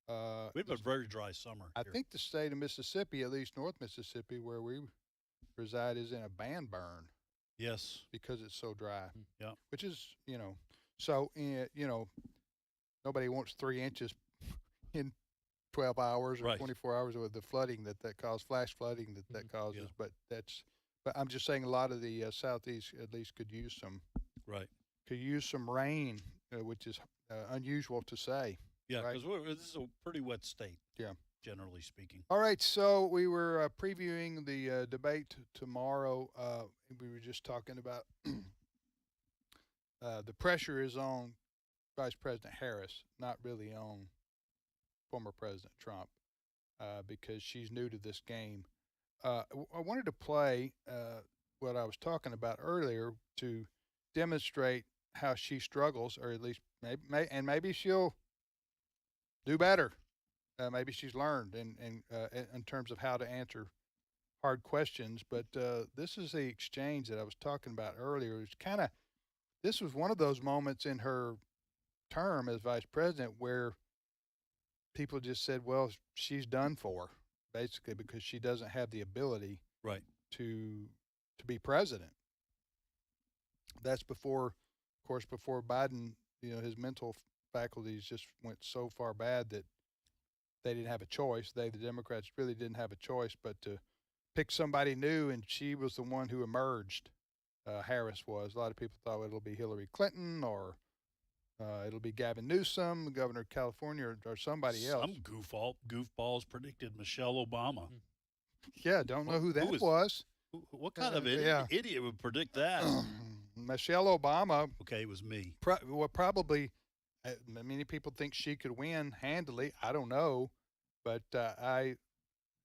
We have a very dry summer. I think the state of Mississippi, at least North Mississippi, where we reside, is in a band burn. Yes. Because it's so dry. Yeah. Which is, so, nobody wants 3 inches in 12 hours or 24 hours with the flooding that caused, flash flooding that causes. Yeah. But I'm just saying a lot of the southeast at least could use some. Right. Could use some rain, which is unusual to say. Yeah, right? because this is a pretty wet state. Yeah. Generally speaking. All right, so we were previewing the debate tomorrow. We were just talking about the pressure is on Vice President Harris, not really on former President Trump, because she's new to this game. I wanted to play what I was talking about earlier to demonstrate how she struggles, or at least maybe she'll do better. Maybe she's learned in terms of how to answer hard questions. But this is the exchange that I was talking about earlier. This was one of those moments in her term as vice president where people just said, well, she's done for, basically, because she doesn't have the ability to be president. That's before Biden, his mental faculties just went so far bad that they didn't have a choice. The Democrats really didn't have a choice but to pick somebody new, and she was the one who emerged. Harris was. A lot of people thought it'll be Hillary Clinton or it'll be Gavin Newsom, the governor of California, or somebody else. Some goofballs predicted Michelle Obama. Yeah, don't know who that was. What kind of idiot would predict that? Michelle Obama. Okay, it was me. Probably. Many people think she could win handily. I don't know, but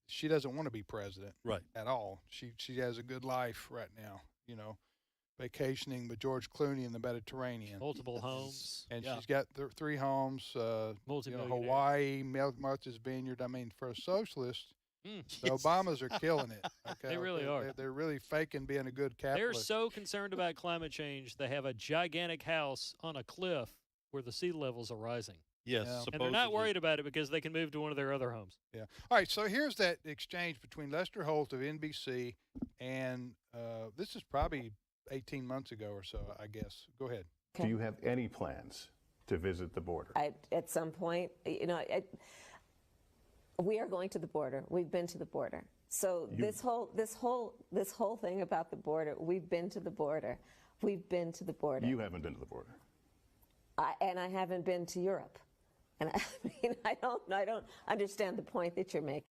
she doesn't want to be president, at all. She has a good life right now, vacationing with George Clooney in the Mediterranean, multiple homes, and she's got 3 homes, Hawaii, Martha's Vineyard. I mean, for a socialist. The Obamas are killing it. Okay? They really are. They're really faking being a good capitalist. They're so concerned about climate change, they have a gigantic house on a cliff where the sea levels are rising. Yes, and they're not worried about it because they can move to one of their other homes. Yeah. All right, so here's that exchange between Lester Holt of NBC and this is probably 18 months ago or so, I guess. Go ahead. Do you have any plans to visit the border? At some point, we are going to the border. We've been to the border. So this whole thing about the border, we've been to the border. We've been to the border. You haven't been to the border. And I haven't been to Europe. And I don't understand the point that you're making.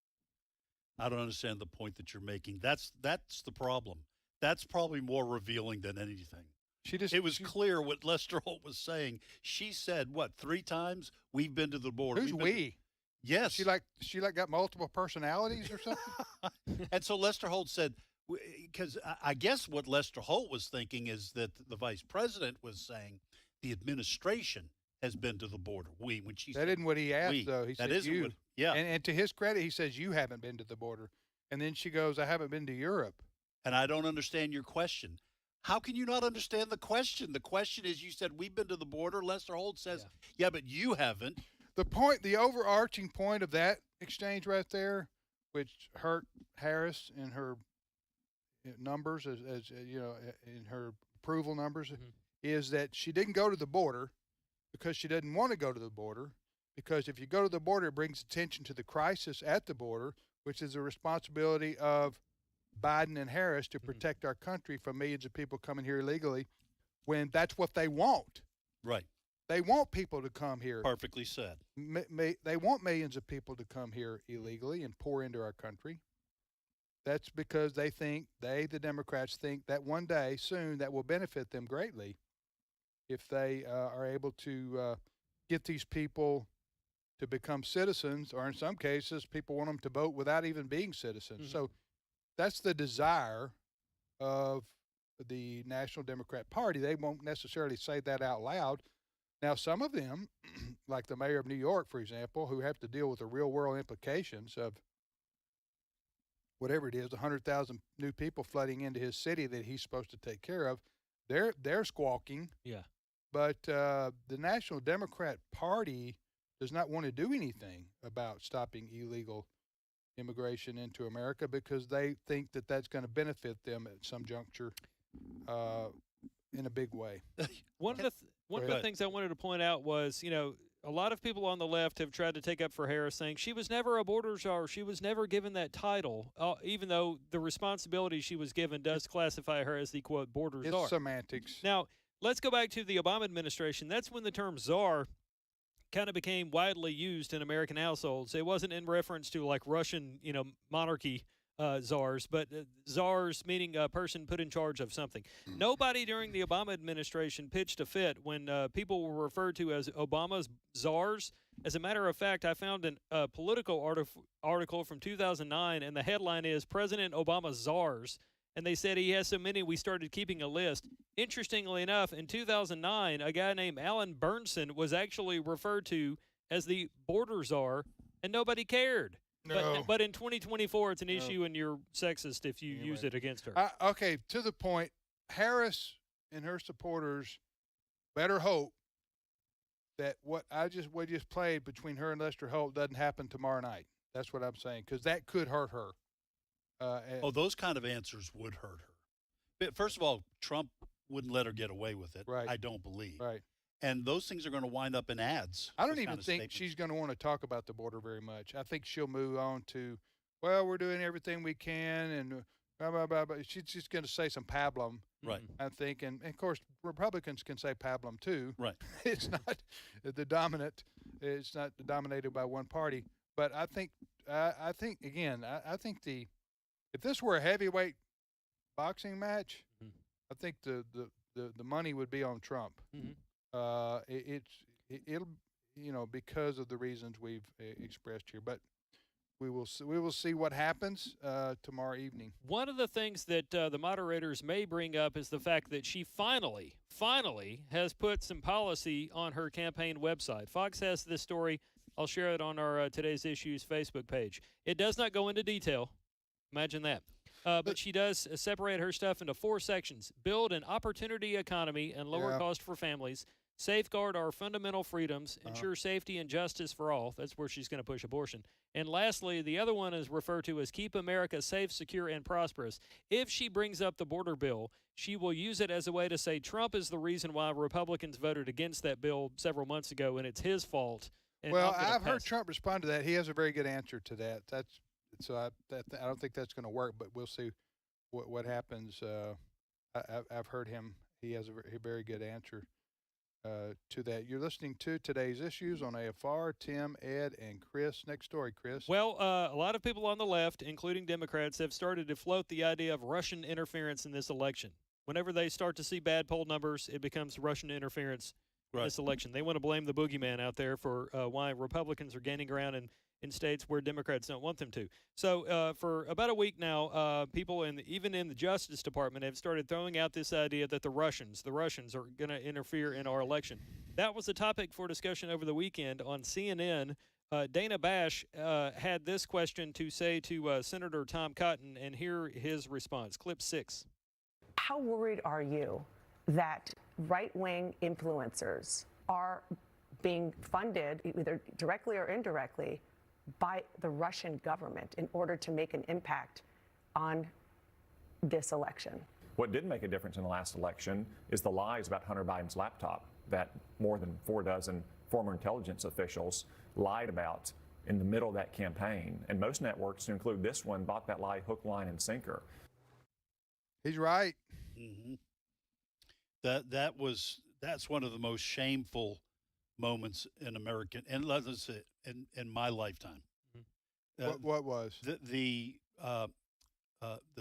I don't understand the point that you're making. That's the problem. That's probably more revealing than anything. It was clear what Lester Holt was saying. She said, 3 times? We've been to the border. Who's we? Yes. She got multiple personalities or something? And so Lester Holt said, because I guess what Lester Holt was thinking is that the vice president was saying the administration has been to the border. When she that isn't what he asked, though. He that said you. Yeah. And to his credit, he says you haven't been to the border. And then she goes, I haven't been to Europe. And I don't understand your question. How can you not understand the question? The question is, you said we've been to the border. Lester Holt says, yeah, but you haven't. The overarching point of that exchange right there, which hurt Harris in her numbers, as in her approval numbers, is that she didn't go to the border because she didn't want to go to the border. Because if you go to the border, it brings attention to the crisis at the border, which is the responsibility of Biden and Harris to protect our country from millions of people coming here illegally, when that's what they want. Right. They want people to come here. Perfectly said. They want millions of people to come here illegally and pour into our country. That's because they think, the Democrats think that one day soon that will benefit them greatly if they are able to get these people to become citizens, or in some cases, people want them to vote without even being citizens. Mm-hmm. So that's the desire of the National Democrat Party. They won't necessarily say that out loud. Now, some of them, like the mayor of New York, for example, who have to deal with the real-world implications of whatever it is, 100,000 new people flooding into his city that he's supposed to take care of, they're squawking. Yeah. But the National Democrat Party does not want to do anything about stopping illegal immigration into America because they think that that's going to benefit them at some juncture in a big way. One of the things I wanted to point out was, a lot of people on the left have tried to take up for Harris, saying she was never a border czar. She was never given that title, even though the responsibility she was given does classify her as the, quote, border czar. It's semantics. Now, let's go back to the Obama administration. That's when the term czar kind of became widely used in American households. It wasn't in reference to, like, Russian, monarchy czars, but czars meaning a person put in charge of something. Nobody during the Obama administration pitched a fit when people were referred to as Obama's czars. As a matter of fact, I found a Politico article from 2009, and the headline is President Obama's czars. And they said he has so many, we started keeping a list. Interestingly enough, in 2009, a guy named Alan Bernson was actually referred to as the border czar, and nobody cared. No. But in 2024, it's an issue, and you're sexist if you use it against her. Okay, to the point, Harris and her supporters better hope that what we just played between her and Lester Holt doesn't happen tomorrow night. That's what I'm saying, because that could hurt her. Those kind of answers would hurt her. But first of all, Trump wouldn't let her get away with it. Right. I don't believe. Right. And those things are going to wind up in ads. I don't even think she's going to want to talk about the border very much. I think she'll move on to, well, we're doing everything we can, and blah, blah, blah, blah. She's just going to say some pablum. Right. I think, and of course, Republicans can say pablum too. Right. It's not the dominant. It's not dominated by one party. But I think again, I think if this were a heavyweight boxing match, I think the money would be on Trump. It'll because of the reasons we've expressed here, but we will see what happens tomorrow evening. One of the things that the moderators may bring up is the fact that she finally has put some policy on her campaign website. Fox has this story. I'll share it on our Today's Issues Facebook page. It does not go into detail. Imagine that. But she does separate her stuff into 4 sections. Build an opportunity economy and lower cost for families. Safeguard our fundamental freedoms. Ensure safety and justice for all. That's where she's going to push abortion. And lastly, the other one is referred to as keep America safe, secure, and prosperous. If she brings up the border bill, she will use it as a way to say Trump is the reason why Republicans voted against that bill several months ago, and it's his fault. Well, I've heard Trump respond to that. He has a very good answer to that. I don't think that's going to work, but we'll see what happens. I've heard him. He has a very good answer to that. You're listening to Today's Issues on AFR. Tim, Ed, and Chris. Next story, Chris. Well, a lot of people on the left, including Democrats, have started to float the idea of Russian interference in this election. Whenever they start to see bad poll numbers, it becomes Russian interference in this election. They want to blame the boogeyman out there for why Republicans are gaining ground in states where Democrats don't want them to. So for about a week now, people even in the Justice Department have started throwing out this idea that the Russians are going to interfere in our election. That was a topic for discussion over the weekend on CNN. Dana Bash had this question to say to Senator Tom Cotton, and here his response. Clip 6. How worried are you that right-wing influencers are being funded, either directly or indirectly, by the Russian government in order to make an impact on this election? What did make a difference in the last election is the lies about Hunter Biden's laptop that more than 4 dozen former intelligence officials lied about in the middle of that campaign. And most networks, to include this one, bought that lie hook, line, and sinker. He's right. Mm-hmm. That's one of the most shameful moments in American, and let's say in my lifetime. What was the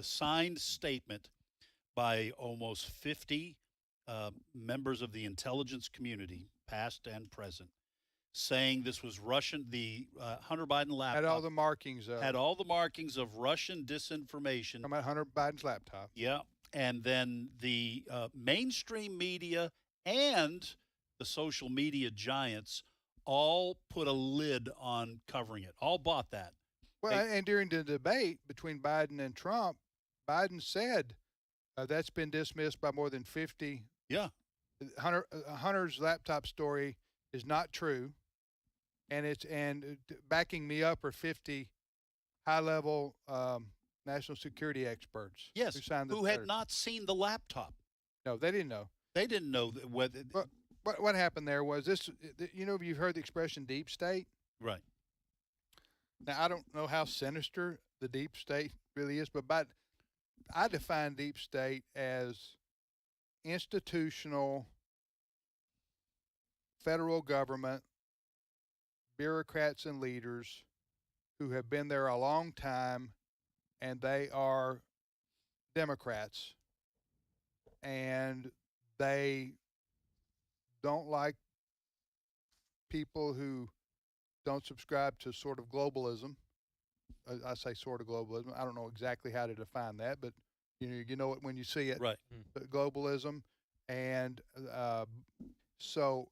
signed statement by almost 50 members of the intelligence community, past and present, saying this was Russian. The Hunter Biden laptop had all the markings of Russian disinformation. About Hunter Biden's laptop. Yeah, and then the mainstream media and the social media giants all put a lid on covering it. All bought that. Well, and during the debate between Biden and Trump, Biden said that's been dismissed by more than 50. Yeah. Hunter's laptop story is not true, and backing me up are 50 high-level national security experts. Yes, who had letter. not seen the laptop. No, they didn't know. They didn't know whether. What happened there was this. You've heard the expression "deep state." Right. Now I don't know how sinister the deep state really is, but I define deep state as institutional federal government bureaucrats and leaders who have been there a long time, and they are Democrats, and they don't like people who don't subscribe to sort of globalism. I say sort of globalism. I don't know exactly how to define that, but you know it when you see it. Right. Globalism, and so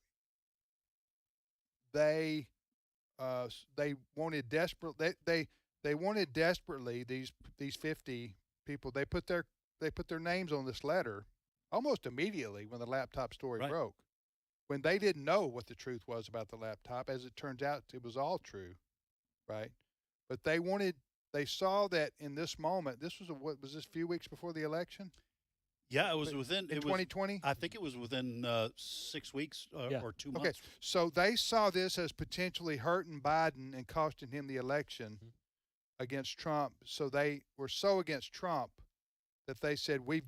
they wanted they wanted desperately these 50 people. They put their names on this letter almost immediately when the laptop story broke, when they didn't know what the truth was about the laptop. As it turns out, it was all true, right? But they saw that in this moment. This was what was this, a few weeks before the election? Yeah, it was within 2020. I think it was within 6 weeks or 2 months. Okay, so they saw this as potentially hurting Biden and costing him the election against Trump. So they were so against Trump that they said, we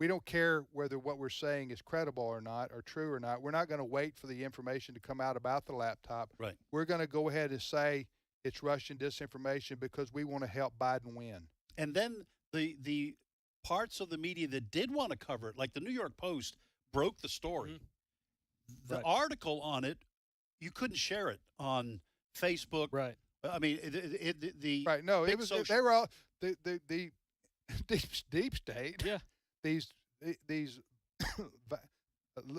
don't care whether what we're saying is credible or not, or true or not. We're not going to wait for the information to come out about the laptop. Right. We're going to go ahead and say it's Russian disinformation because we want to help Biden win. And then the parts of the media that did want to cover it, like the New York Post, broke the story. The article on it, you couldn't share it on Facebook. Right. I mean, right. No, it was they were all the deep state. Yeah. These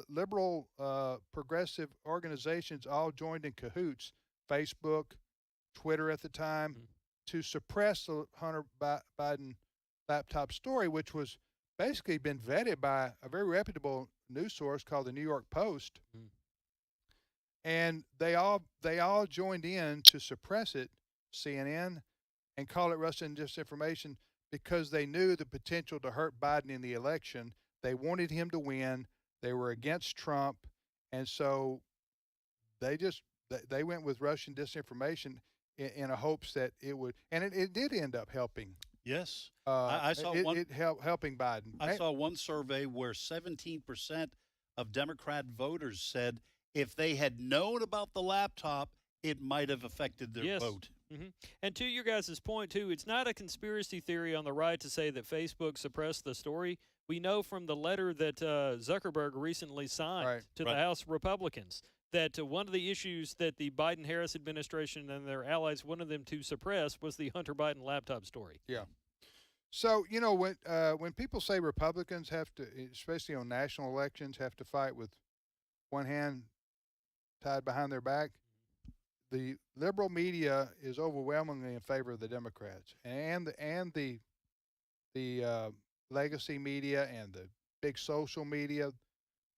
liberal progressive organizations all joined in cahoots. Facebook, Twitter at the time, to suppress the Hunter Biden laptop story, which was basically been vetted by a very reputable news source called the New York Post. And they all joined in to suppress it, CNN, and call it Russian disinformation because they knew the potential to hurt Biden in the election. They wanted him to win. They were against Trump, and so they went with Russian disinformation in a hopes that it would, and it did end up helping. Yes, I saw it helping Biden. I saw one survey where 17% of Democrat voters said if they had known about the laptop, it might have affected their vote. And to your guys' point, too, it's not a conspiracy theory on the right to say that Facebook suppressed the story. We know from the letter that Zuckerberg recently signed to the House Republicans that one of the issues that the Biden-Harris administration and their allies wanted them to suppress was the Hunter Biden laptop story. Yeah. So, when people say Republicans have to, especially on national elections, have to fight with one hand tied behind their back, the liberal media is overwhelmingly in favor of the Democrats, and the legacy media and the big social media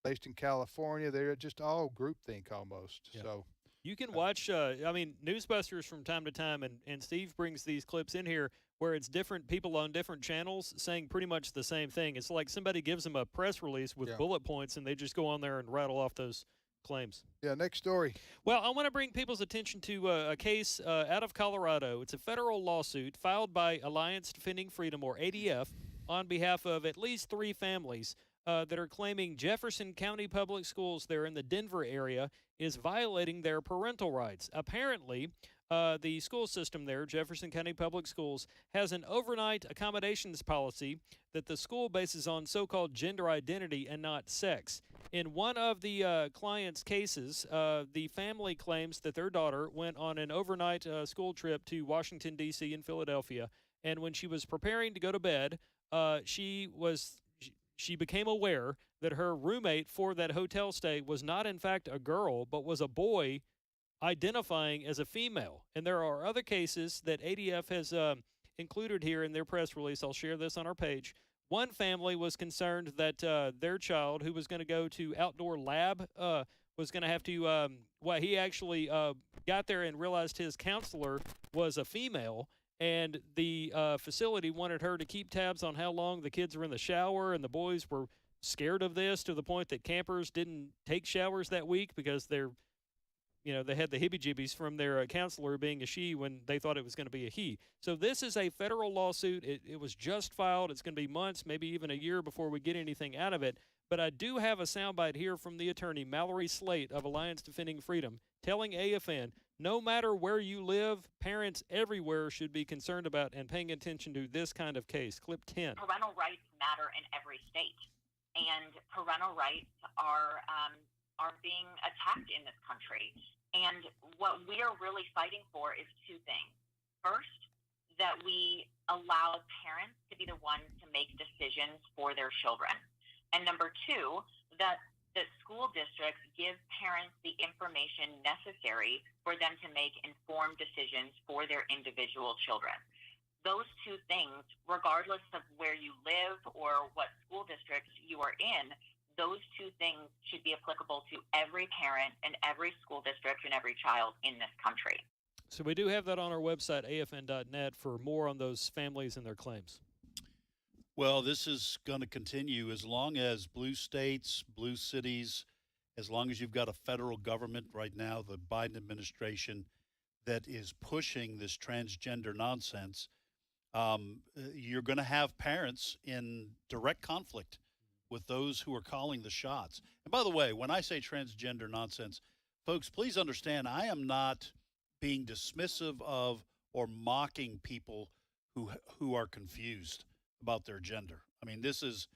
based in California, they're just all groupthink almost. Yeah. So you can watch, Newsbusters from time to time, and Steve brings these clips in here where it's different people on different channels saying pretty much the same thing. It's like somebody gives them a press release with bullet points, and they just go on there and rattle off those claims. Yeah, next story. Well, I want to bring people's attention to a case out of Colorado. It's a federal lawsuit filed by Alliance Defending Freedom, or ADF, on behalf of at least 3 families that are claiming Jefferson County Public Schools there in the Denver area is violating their parental rights. Apparently, the school system there, Jefferson County Public Schools, has an overnight accommodations policy that the school bases on so-called gender identity and not sex. In one of the client's cases, the family claims that their daughter went on an overnight school trip to Washington, D.C. and Philadelphia, and when she was preparing to go to bed, she became aware that her roommate for that hotel stay was not, in fact, a girl, but was a boy identifying as a female. And there are other cases that ADF has included here in their press release. I'll share this on our page. One family was concerned that their child, who was going to go to outdoor lab, was going to have to, he actually got there and realized his counselor was a female. And the facility wanted her to keep tabs on how long the kids were in the shower, and the boys were scared of this to the point that campers didn't take showers that week because they had the hibby-jibbies from their counselor being a she when they thought it was going to be a he. So this is a federal lawsuit. It was just filed. It's going to be months, maybe even a year before we get anything out of it. But I do have a soundbite here from the attorney, Mallory Slate of Alliance Defending Freedom, telling AFN, no matter where you live, parents everywhere should be concerned about and paying attention to this kind of case. Clip 10. Parental rights matter in every state, and parental rights are being attacked in this country. And what we are really fighting for is two things. First, that we allow parents to be the ones to make decisions for their children. And number two, that school districts give parents the information necessary for them to make informed decisions for their individual children. Those two things, regardless of where you live or what school districts you are in, those two things should be applicable to every parent and every school district and every child in this country. So we do have that on our website, afn.net, for more on those families and their claims. Well, this is going to continue as long as blue states, blue cities, as long as you've got a federal government right now, the Biden administration, that is pushing this transgender nonsense. You're going to have parents in direct conflict with those who are calling the shots. And by the way, when I say transgender nonsense, folks, please understand, I am not being dismissive of or mocking people who are confused about their gender. I mean, this is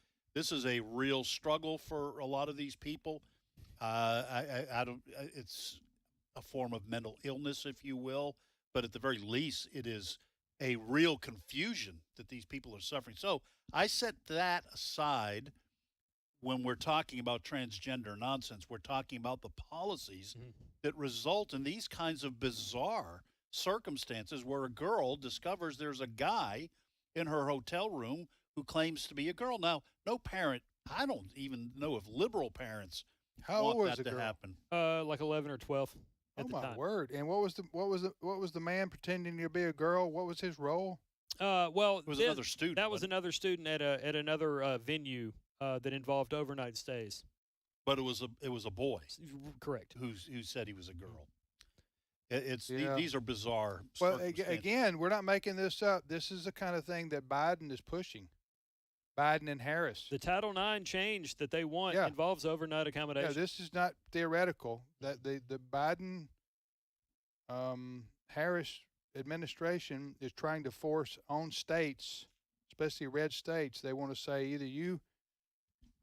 a real struggle for a lot of these people. It's a form of mental illness, if you will, but at the very least, it is a real confusion that these people are suffering. So I set that aside. When we're talking about transgender nonsense, we're talking about the policies that result in these kinds of bizarre circumstances where a girl discovers there's a guy in her hotel room who claims to be a girl. Now, no parent, I don't even know if liberal parents want that to happen. Like 11 or 12 at the time. Oh my word! And what was the man pretending to be a girl? What was his role? Well, it was another student. That was another student at another venue that involved overnight stays. But it was a boy. Correct. Who said he was a girl. These are bizarre. Well, again, we're not making this up. This is the kind of thing that Biden is pushing. Biden and Harris. The Title IX change that they want involves overnight accommodation. Yeah, this is not theoretical. That the Biden Harris administration is trying to force on states, especially red states. They want to say either you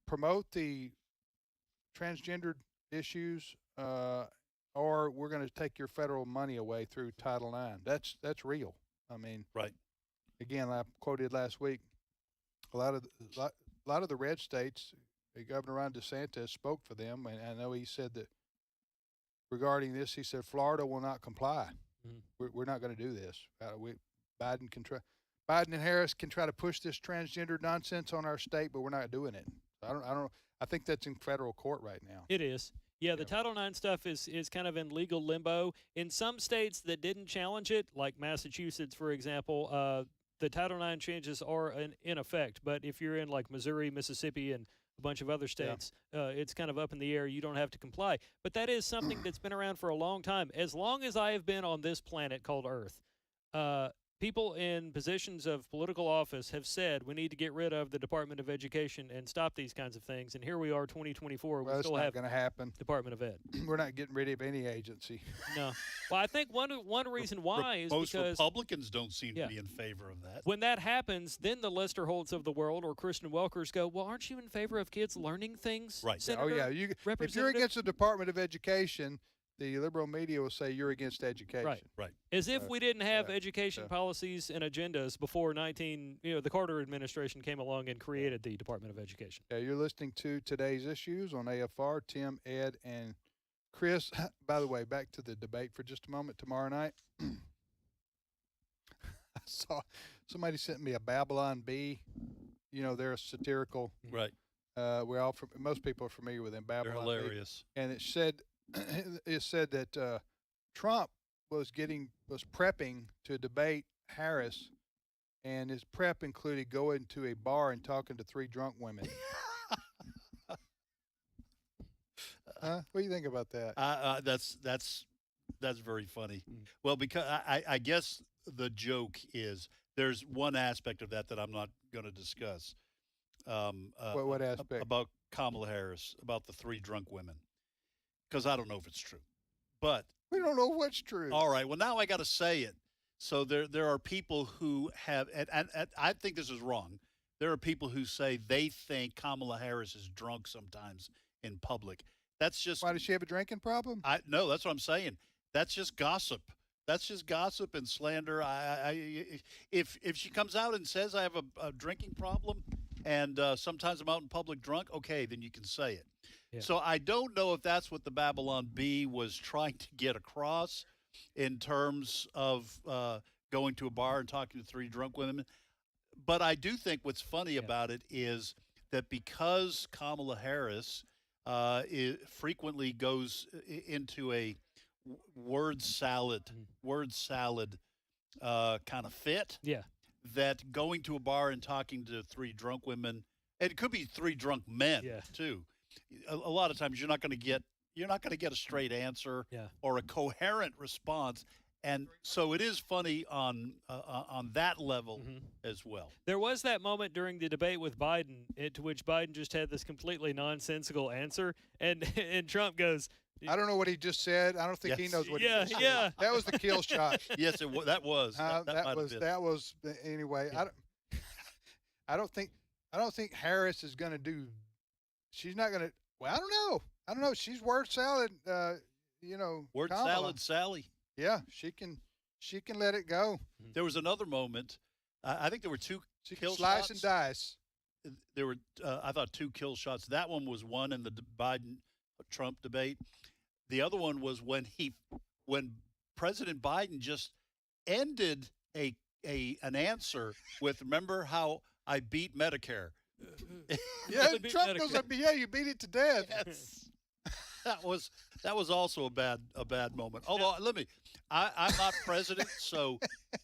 promote the transgender issues or we're going to take your federal money away through Title IX. That's real. I mean, right. Again, I quoted last week, a lot of the red states, Governor Ron DeSantis spoke for them, and I know he said that regarding this, he said Florida will not comply. We're not going to do this. Biden and Harris can try to push this transgender nonsense on our state, but we're not doing it. I think that's in federal court right now. It is. Yeah, the Title IX stuff is kind of in legal limbo. In some states that didn't challenge it, like Massachusetts, for example, the Title IX changes are in effect. But if you're in like Missouri, Mississippi, and a bunch of other states, it's kind of up in the air. You don't have to comply. But that is something that's been around for a long time. As long as I have been on this planet called Earth, people in positions of political office have said we need to get rid of the Department of Education and stop these kinds of things. And here we are, 2024. Well, we it's still not have going to happen. Department of Ed. We're not getting rid of any agency. No. Well, I think one reason why is most because Republicans don't seem to be in favor of that. when that happens, then the Lester Holtz of the world or Kristen Welkers go, well, aren't you in favor of kids learning things? Right. Senator, Oh, yeah. If you're against the Department of Education, the liberal media will say you're against education. Right. Right. As if we didn't have education policies and agendas before the Carter administration came along and created the Department of Education. Yeah, you're listening to Today's Issues on AFR. Tim, Ed, and Chris. By the way, back to the debate for just a moment. Tomorrow night, I saw somebody sent me a Babylon Bee. They're a satirical. Right. Most people are familiar with them. Babylon They're hilarious. Bee. And it said that Trump was prepping to debate Harris, and his prep included going to a bar and talking to 3 drunk women. What do you think about that? That's very funny. Well, because I guess the joke is there's one aspect of that I'm not going to discuss. What aspect? About Kamala Harris, about the 3 drunk women. Because I don't know if it's true. But we don't know what's true. All right. Well, now I got to say it. So there are people who have, and I think this is wrong. There are people who say they think Kamala Harris is drunk sometimes in public. That's just. Why, does she have a drinking problem? No, that's what I'm saying. That's just gossip. That's just gossip and slander. If she comes out and says I have a drinking problem and sometimes I'm out in public drunk, okay, then you can say it. Yeah. So I don't know if that's what the Babylon Bee was trying to get across in terms of going to a bar and talking to 3 drunk women. But I do think what's funny about it is that because Kamala Harris frequently goes into a word salad kind of fit. Yeah. That going to a bar and talking to 3 drunk women, and it could be 3 drunk men too. A lot of times you're not going to get a straight answer or a coherent response. And so it is funny on that level as well. There was that moment during the debate with Biden to which Biden just had this completely nonsensical answer, and Trump goes, I don't know what he just said. I don't think he knows what he just said. Yeah. That was the kill shot. Yes, that was. That was anyway. Yeah. I don't think Harris is going to do. She's not going to. Well, I don't know. She's word salad. Word Kamala. salad, Sally. Yeah, she can let it go. There was another moment. I think there were 2 kill slice shots. and dice. There were, I thought, 2 kill shots. That one was one in the Biden-Trump debate. The other one was when President Biden just ended an answer with, "Remember how I beat Medicare?" Yeah, Trump goes, "Yeah, you beat it to death." Yes. That was also a bad moment. Although I'm not president, so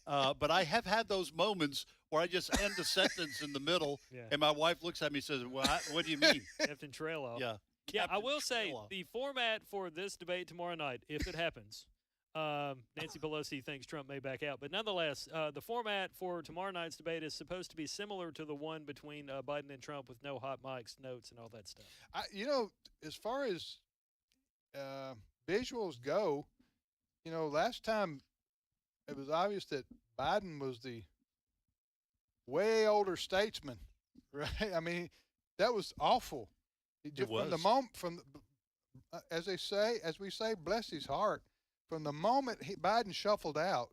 but I have had those moments where I just end a sentence in the middle, and my wife looks at me and says, "Well, what do you mean?" Captain Trail. Yeah. Yeah, I will say the format for this debate tomorrow night, if it happens, Nancy Pelosi thinks Trump may back out, but nonetheless, the format for tomorrow night's debate is supposed to be similar to the one between Biden and Trump with no hot mics, notes, and all that stuff. As far as visuals go, last time it was obvious that Biden was the way older statesman, right? I mean, that was awful. It was. From the moment, as we say, bless his heart. From the moment Biden shuffled out,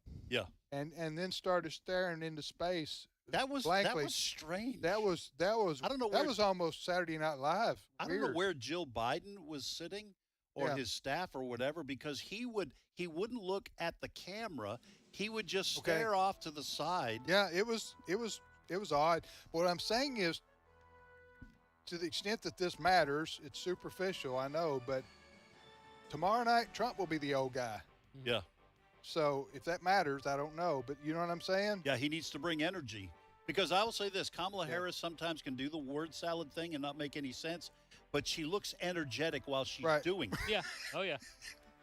and then started staring into space. That was strange. That was. I don't know. That was almost Saturday Night Live. I don't know where Jill Biden was sitting, or his staff, or whatever, because he wouldn't look at the camera. He would just stare off to the side. Yeah, it was odd. What I'm saying is, to the extent that this matters, it's superficial, I know, but tomorrow night Trump will be the old guy. Yeah. So if that matters, I don't know, but you know what I'm saying? Yeah, he needs to bring energy. Because I will say this, Kamala Harris sometimes can do the word salad thing and not make any sense, but she looks energetic while she's doing it. Yeah. Oh, yeah.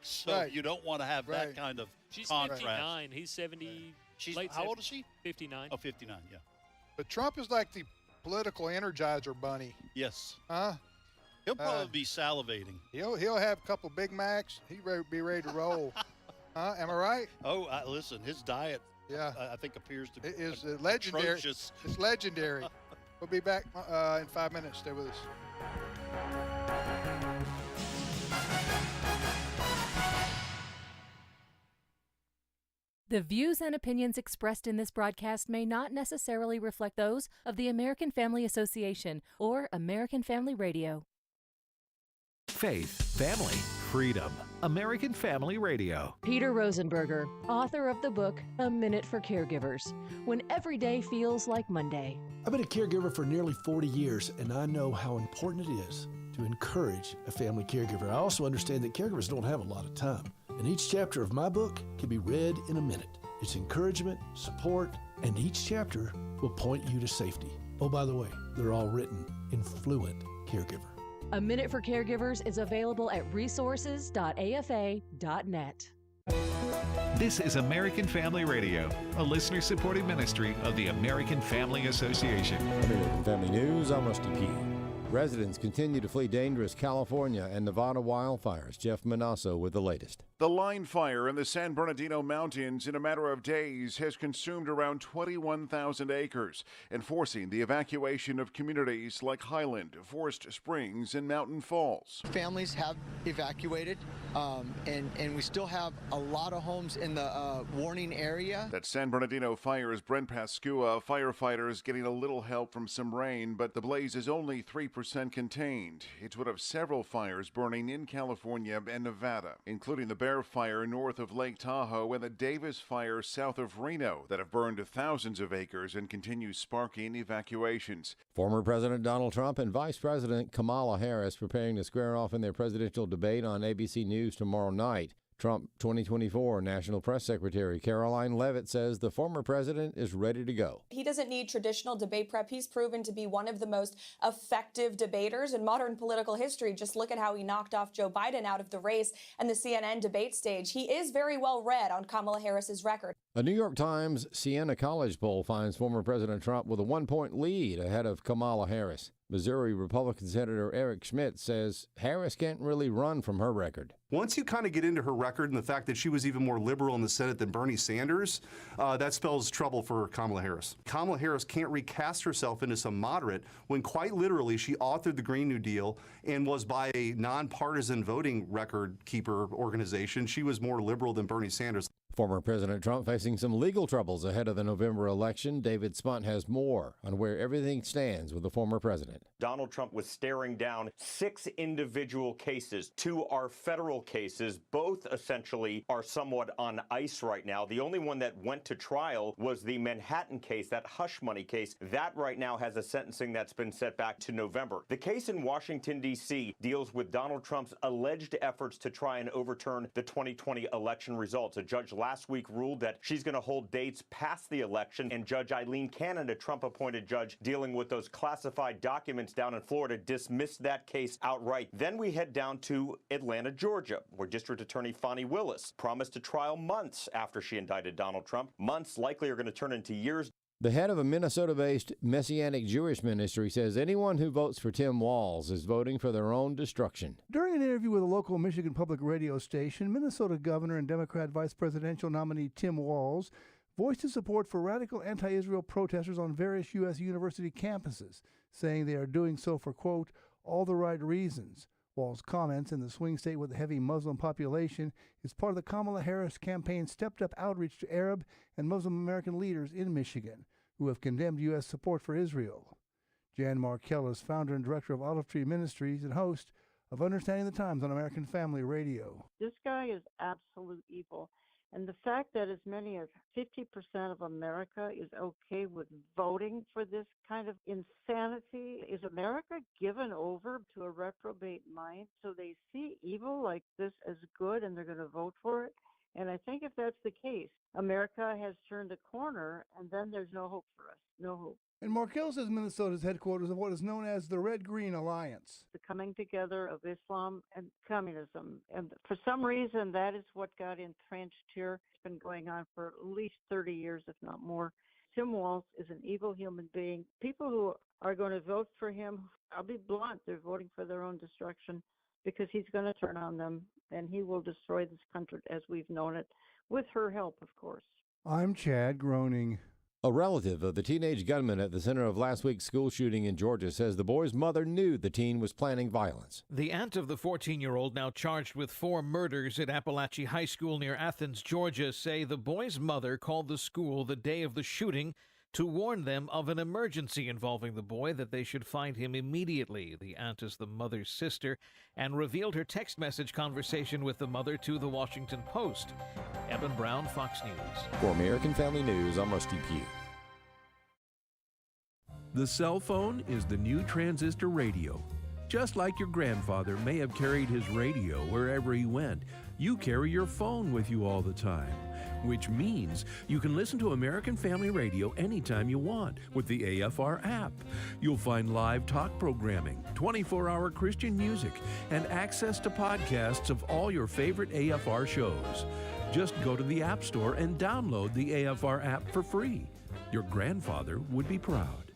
So you don't want to have that kind of She's contrast. 59. He's 72. She's Late how old is she? 59. Oh, 59, yeah. But Trump is like the political energizer bunny. Yes. Huh? He'll probably be salivating. He'll have a couple Big Macs. He'll be ready to roll. Huh? Am I right? Oh, listen, his diet, Yeah. I think, appears to be It is legendary. atrocious. It's legendary. We'll be back in 5 minutes. Stay with us. The views and opinions expressed in this broadcast may not necessarily reflect those of the American Family Association or American Family Radio. Faith, family, freedom. American Family Radio. Peter Rosenberger, author of the book A Minute for Caregivers, When Every Day Feels Like Monday. I've been a caregiver for nearly 40 years, and I know how important it is to encourage a family caregiver. I also understand that caregivers don't have a lot of time, and each chapter of my book can be read in a minute. It's encouragement, support, and each chapter will point you to safety. Oh, by the way, they're all written in fluent caregiver. A Minute for Caregivers is available at resources.afa.net. This is American Family Radio, a listener-supported ministry of the American Family Association. American Family News, I'm Rusty Pugh. Residents continue to flee dangerous California and Nevada wildfires. Jeff Manasso with the latest. The line fire in the San Bernardino Mountains in a matter of days has consumed around 21,000 acres, enforcing the evacuation of communities like Highland, Forest Springs, and Mountain Falls. Families have evacuated, and we still have a lot of homes in the warning area. That San Bernardino fire's Brent Pascua, firefighters getting a little help from some rain, but the blaze is only 3% contained. It's one of several fires burning in California and Nevada, including the Bear Fire north of Lake Tahoe and the Davis Fire south of Reno that have burned thousands of acres and continue sparking evacuations. Former President Donald Trump and Vice President Kamala Harris preparing to square off in their presidential debate on ABC News tomorrow night. Trump 2024 National Press Secretary Caroline Leavitt says the former president is ready to go. He doesn't need traditional debate prep. He's proven to be one of the most effective debaters in modern political history. Just look at how he knocked off Joe Biden out of the race and the CNN debate stage. He is very well read on Kamala Harris's record. A New York Times Siena College poll finds former President Trump with a 1-point lead ahead of Kamala Harris. Missouri Republican Senator Eric Schmidt says Harris can't really run from her record. Once you kind of get into her record and the fact that she was even more liberal in the Senate than Bernie Sanders, that spells trouble for Kamala Harris. Kamala Harris can't recast herself into some moderate when quite literally she authored the Green New Deal and was by a nonpartisan voting record keeper organization. She was more liberal than Bernie Sanders. Former President Trump facing some legal troubles ahead of the November election. David Spunt has more on where everything stands with the former president. Donald Trump was staring down 6 individual cases. 2 are federal cases. Both essentially are somewhat on ice right now. The only one that went to trial was the Manhattan case, that hush money case. That right now has a sentencing that's been set back to November. The case in Washington, D.C. deals with Donald Trump's alleged efforts to try and overturn the 2020 election results. A judge last week ruled that she's going to hold dates past the election, and Judge Eileen Cannon, a Trump-appointed judge dealing with those classified documents down in Florida, dismissed that case outright. Then we head down to Atlanta, Georgia, where District Attorney Fani Willis promised a trial months after she indicted Donald Trump. Months likely are going to turn into years. The head of a Minnesota-based Messianic Jewish ministry says anyone who votes for Tim Walz is voting for their own destruction. During an interview with a local Michigan public radio station, Minnesota Governor and Democrat vice presidential nominee Tim Walz voiced his support for radical anti-Israel protesters on various U.S. university campuses, saying they are doing so for, quote, all the right reasons. Walz comments in the swing state with a heavy Muslim population is part of the Kamala Harris campaign's stepped-up outreach to Arab and Muslim American leaders in Michigan, who have condemned U.S. support for Israel. Jan Markell is founder and director of Olive Tree Ministries and host of Understanding the Times on American Family Radio. This guy is absolute evil. And the fact that as many as 50% of America is okay with voting for this kind of insanity, is America given over to a reprobate mind so they see evil like this as good and they're going to vote for it? And I think if that's the case, America has turned a corner, and then there's no hope for us. No hope. And Markell says Minnesota is headquarters of what is known as the Red-Green Alliance. The coming together of Islam and communism. And for some reason, that is what got entrenched here. It's been going on for at least 30 years, if not more. Tim Walz is an evil human being. People who are going to vote for him, I'll be blunt, they're voting for their own destruction because he's going to turn on them and he will destroy this country as we've known it, with her help, of course. I'm Chad, groaning. A relative of the teenage gunman at the center of last week's school shooting in Georgia says the boy's mother knew the teen was planning violence. The aunt of the 14-year-old, now charged with 4 murders at Appalachia High School near Athens, Georgia, say the boy's mother called the school the day of the shooting to warn them of an emergency involving the boy, that they should find him immediately. The aunt is the mother's sister and revealed her text message conversation with the mother to the Washington Post. Eben Brown, Fox News. For American Family News, I'm Rusty Pugh. The cell phone is the new transistor radio. Just like your grandfather may have carried his radio wherever he went, you carry your phone with you all the time, which means you can listen to American Family Radio anytime you want with the AFR app. You'll find live talk programming, 24-hour Christian music, and access to podcasts of all your favorite AFR shows. Just go to the App Store and download the AFR app for free. Your grandfather would be proud.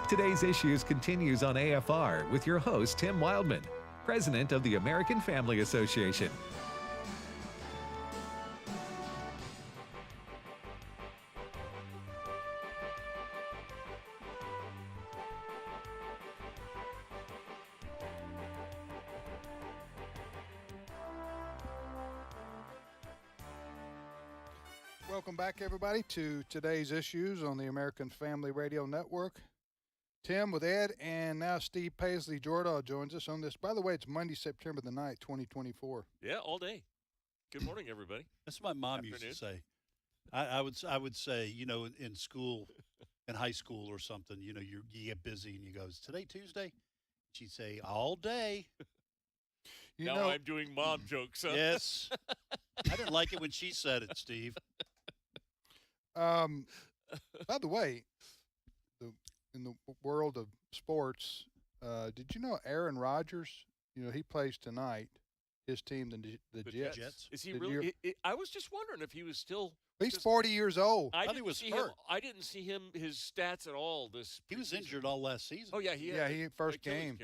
Today's Issues continues on AFR with your host, Tim Wildman, president of the American Family Association. Welcome back, everybody, to today's Issues on the American Family Radio Network. Tim with Ed, and now Steve Paisley Jordahl joins us on this. By the way, it's Monday, September the 9th, 2024. Yeah, all day. Good morning, everybody. That's what my mom used to say. I would say, you know, in school, in high school or something, you know, you get busy and you go, is today Tuesday? She'd say, all day. Now I'm doing mom jokes, huh? Yes. I didn't like it when she said it, Steve. By the way, in the world of sports, did you know Aaron Rodgers? You know, he plays tonight. His team, the Jets. Is he really? I was just wondering if he was still. He's 40 years old. I thought he was hurt. I didn't see his stats at all. He was injured all last season. Oh yeah, he first game.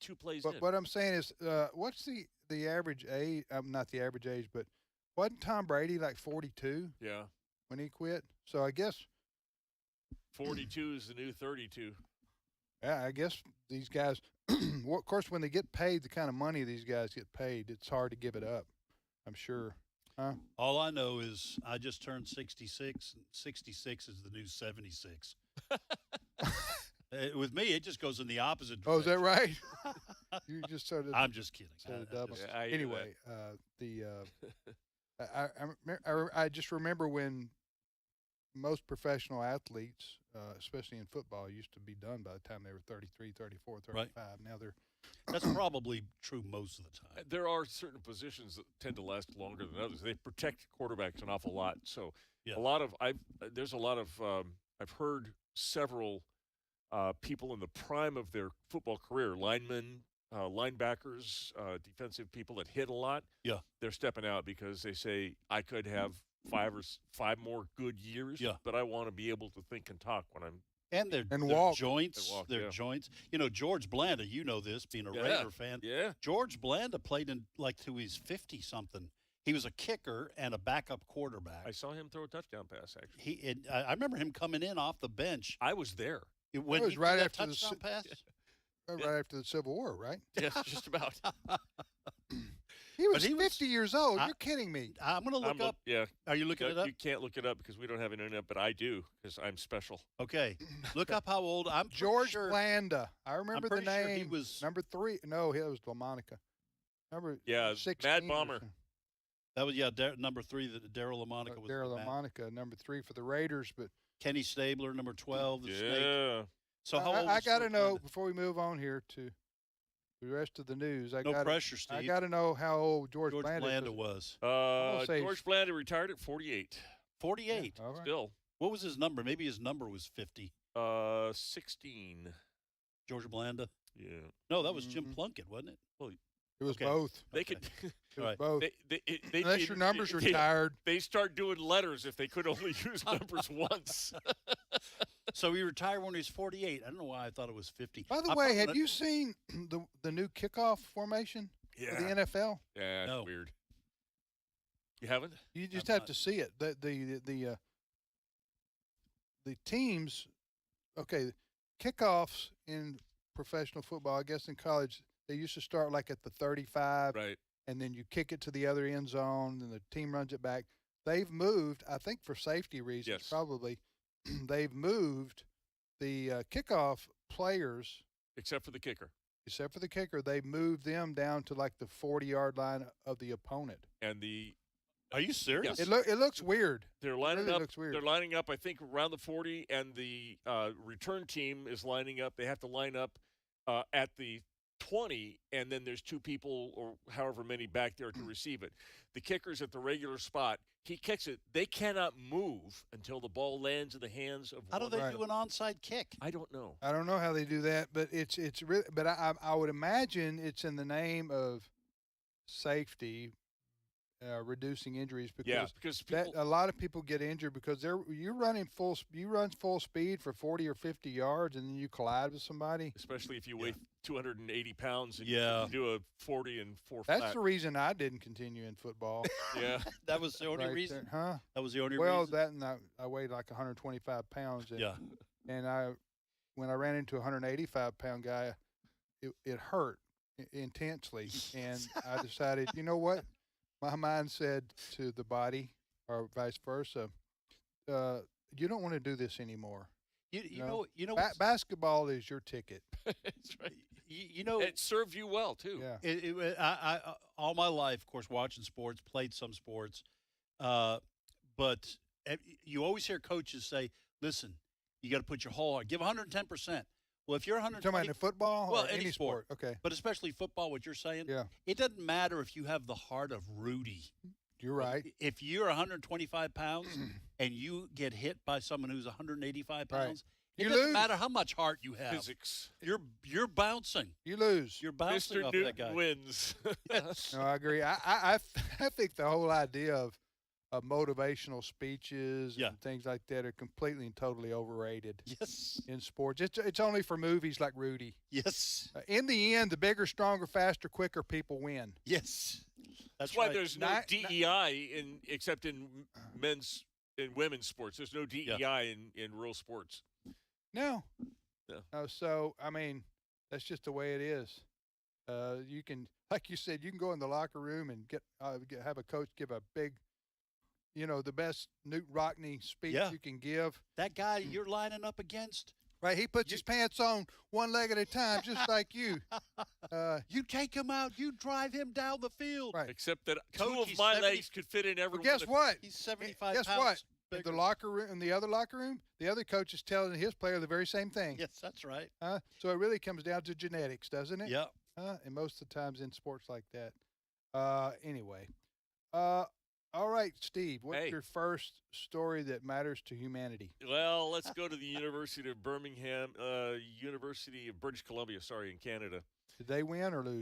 2 plays but in. What I'm saying is, what's the average age? Not the average age, but wasn't Tom Brady like 42? Yeah. When he quit, so I guess 42 is the new 32. Yeah, I guess these guys, of course, when they get paid the kind of money these guys get paid, it's hard to give it up, I'm sure. Huh? All I know is I just turned 66. 66 is the new 76. With me, it just goes in the opposite direction. Oh, is that right? You just sort of. I'm just kidding. Anyway, I just remember when most professional athletes, especially in football, used to be done by the time they were 33, 34, 35. Right. Now they're. That's probably true most of the time. There are certain positions that tend to last longer than others. They protect quarterbacks an awful lot. So a lot of I've heard several people in the prime of their football career, linemen, linebackers, defensive people that hit a lot. Yeah, they're stepping out because they say I could have 5 more good years. Yeah, but I want to be able to think and talk when I'm. And their walk. Joints, their joints. You know, George Blanda, you know this, being a Raider fan. Yeah. George Blanda played in like to his 50-something. He was a kicker and a backup quarterback. I saw him throw a touchdown pass, actually. I remember him coming in off the bench. I was there. When it was he right threw after that touchdown pass? Right after the Civil War, right? Yes, just about. He was 50 years old. You're kidding me. I'm going to look up. Yeah. Are you looking it up? You can't look it up because we don't have internet, but I do because I'm special. Okay. Look up how old I'm. George Blanda. I remember the name. Sure he was number 3. No, it was LaMonica. Number 16. Mad Bomber. That was number 3. Daryl LaMonica was. Daryl LaMonica, number 3 for the Raiders, but Kenny Stabler, number 12. The yeah. Snake. So how old? I got to know before we move on here to The rest of the news. No pressure, Steve. I got to know how old George Blanda was. George Blanda retired at 48. 48. Yeah, all right. Still. What was his number? Maybe his number was 50. 16. George Blanda? Yeah. No, that was Jim Plunkett, wasn't it? Well, it was both. They could. It was both. They Unless your number's retired. They start doing letters if they could only use numbers once. So he retired when he was 48. I don't know why I thought it was 50. By the way, have you seen the new kickoff formation for the NFL? Yeah, it's weird. You haven't? You just have to see it. The teams, okay, kickoffs in professional football, I guess in college, they used to start like at the 35, right? And then you kick it to the other end zone, and the team runs it back. They've moved, I think for safety reasons, probably. They've moved the kickoff players, except for the kicker. They moved them down to like the 40-yard line of the opponent. And the Are you serious? It looks weird. They're lining really up. Looks weird. They're lining up. I think around the 40, and the return team is lining up. They have to line up at the 20, and then there's two people or however many back there to receive it. The kicker's at the regular spot. He kicks it. They cannot move until the ball lands in the hands of. How do they do an onside kick? I don't know. I don't know how they do that, but it's really. But I would imagine it's in the name of safety, reducing injuries, because people, a lot of people get injured because you run full speed for 40 or 50 yards and then you collide with somebody. Especially if you weigh 280 pounds and Yeah. you do a 40 and 4 That's flat. the reason I didn't continue in football. Yeah. That was the only Right reason? there. Huh? That was the only Well, reason? that and I weighed like 125 pounds. And, Yeah. And when I ran into a 185-pound guy, it hurt intensely. And I decided, you know what? My mind said to the body, or vice versa, you don't want to do this anymore. You know basketball is your ticket. That's right. You know, it served you well too. Yeah. I all my life, of course, watching sports, played some sports, but you always hear coaches say, "Listen, you got to put your whole heart, give 110%." Well, if you're 120, talking about in football, well, or any sport, okay, but especially football, what you're saying, yeah, it doesn't matter if you have the heart of Rudy. You're right. If you're 125 pounds and you get hit by someone who's 185 pounds. It doesn't matter how much heart you have. Physics. You're bouncing. You lose. You're bouncing Mr. off Newton that guy. wins. Yes. No, I agree. I think the whole idea of motivational speeches and things like that are completely and totally overrated. Yes. In sports, it's only for movies like Rudy. Yes. In the end, the bigger, stronger, faster, quicker people win. Yes. That's why there's no DEI except in men's and women's sports. There's no DEI in real sports. No. No. So, I mean, that's just the way it is. You can, like you said, you can go in the locker room and have a coach give a big, the best Newt Rockney speech you can give. That guy you're lining up against. Right. He puts his pants on one leg at a time, just like you. You take him out. You drive him down the field. Right. Except that Coach, two of he's my 70 legs could fit in every Well, guess what? He's 75 Guess pounds. what? Bigger. In the locker room, in the other locker room, the other coach is telling his player the very same thing. Yes, that's right. So it really comes down to genetics, doesn't it? Yeah. And most of the times in sports like that. Anyway. All right, Steve, what's your first story that matters to humanity? Well, let's go to the University of Birmingham, University of British Columbia, in Canada. Did they win or lose?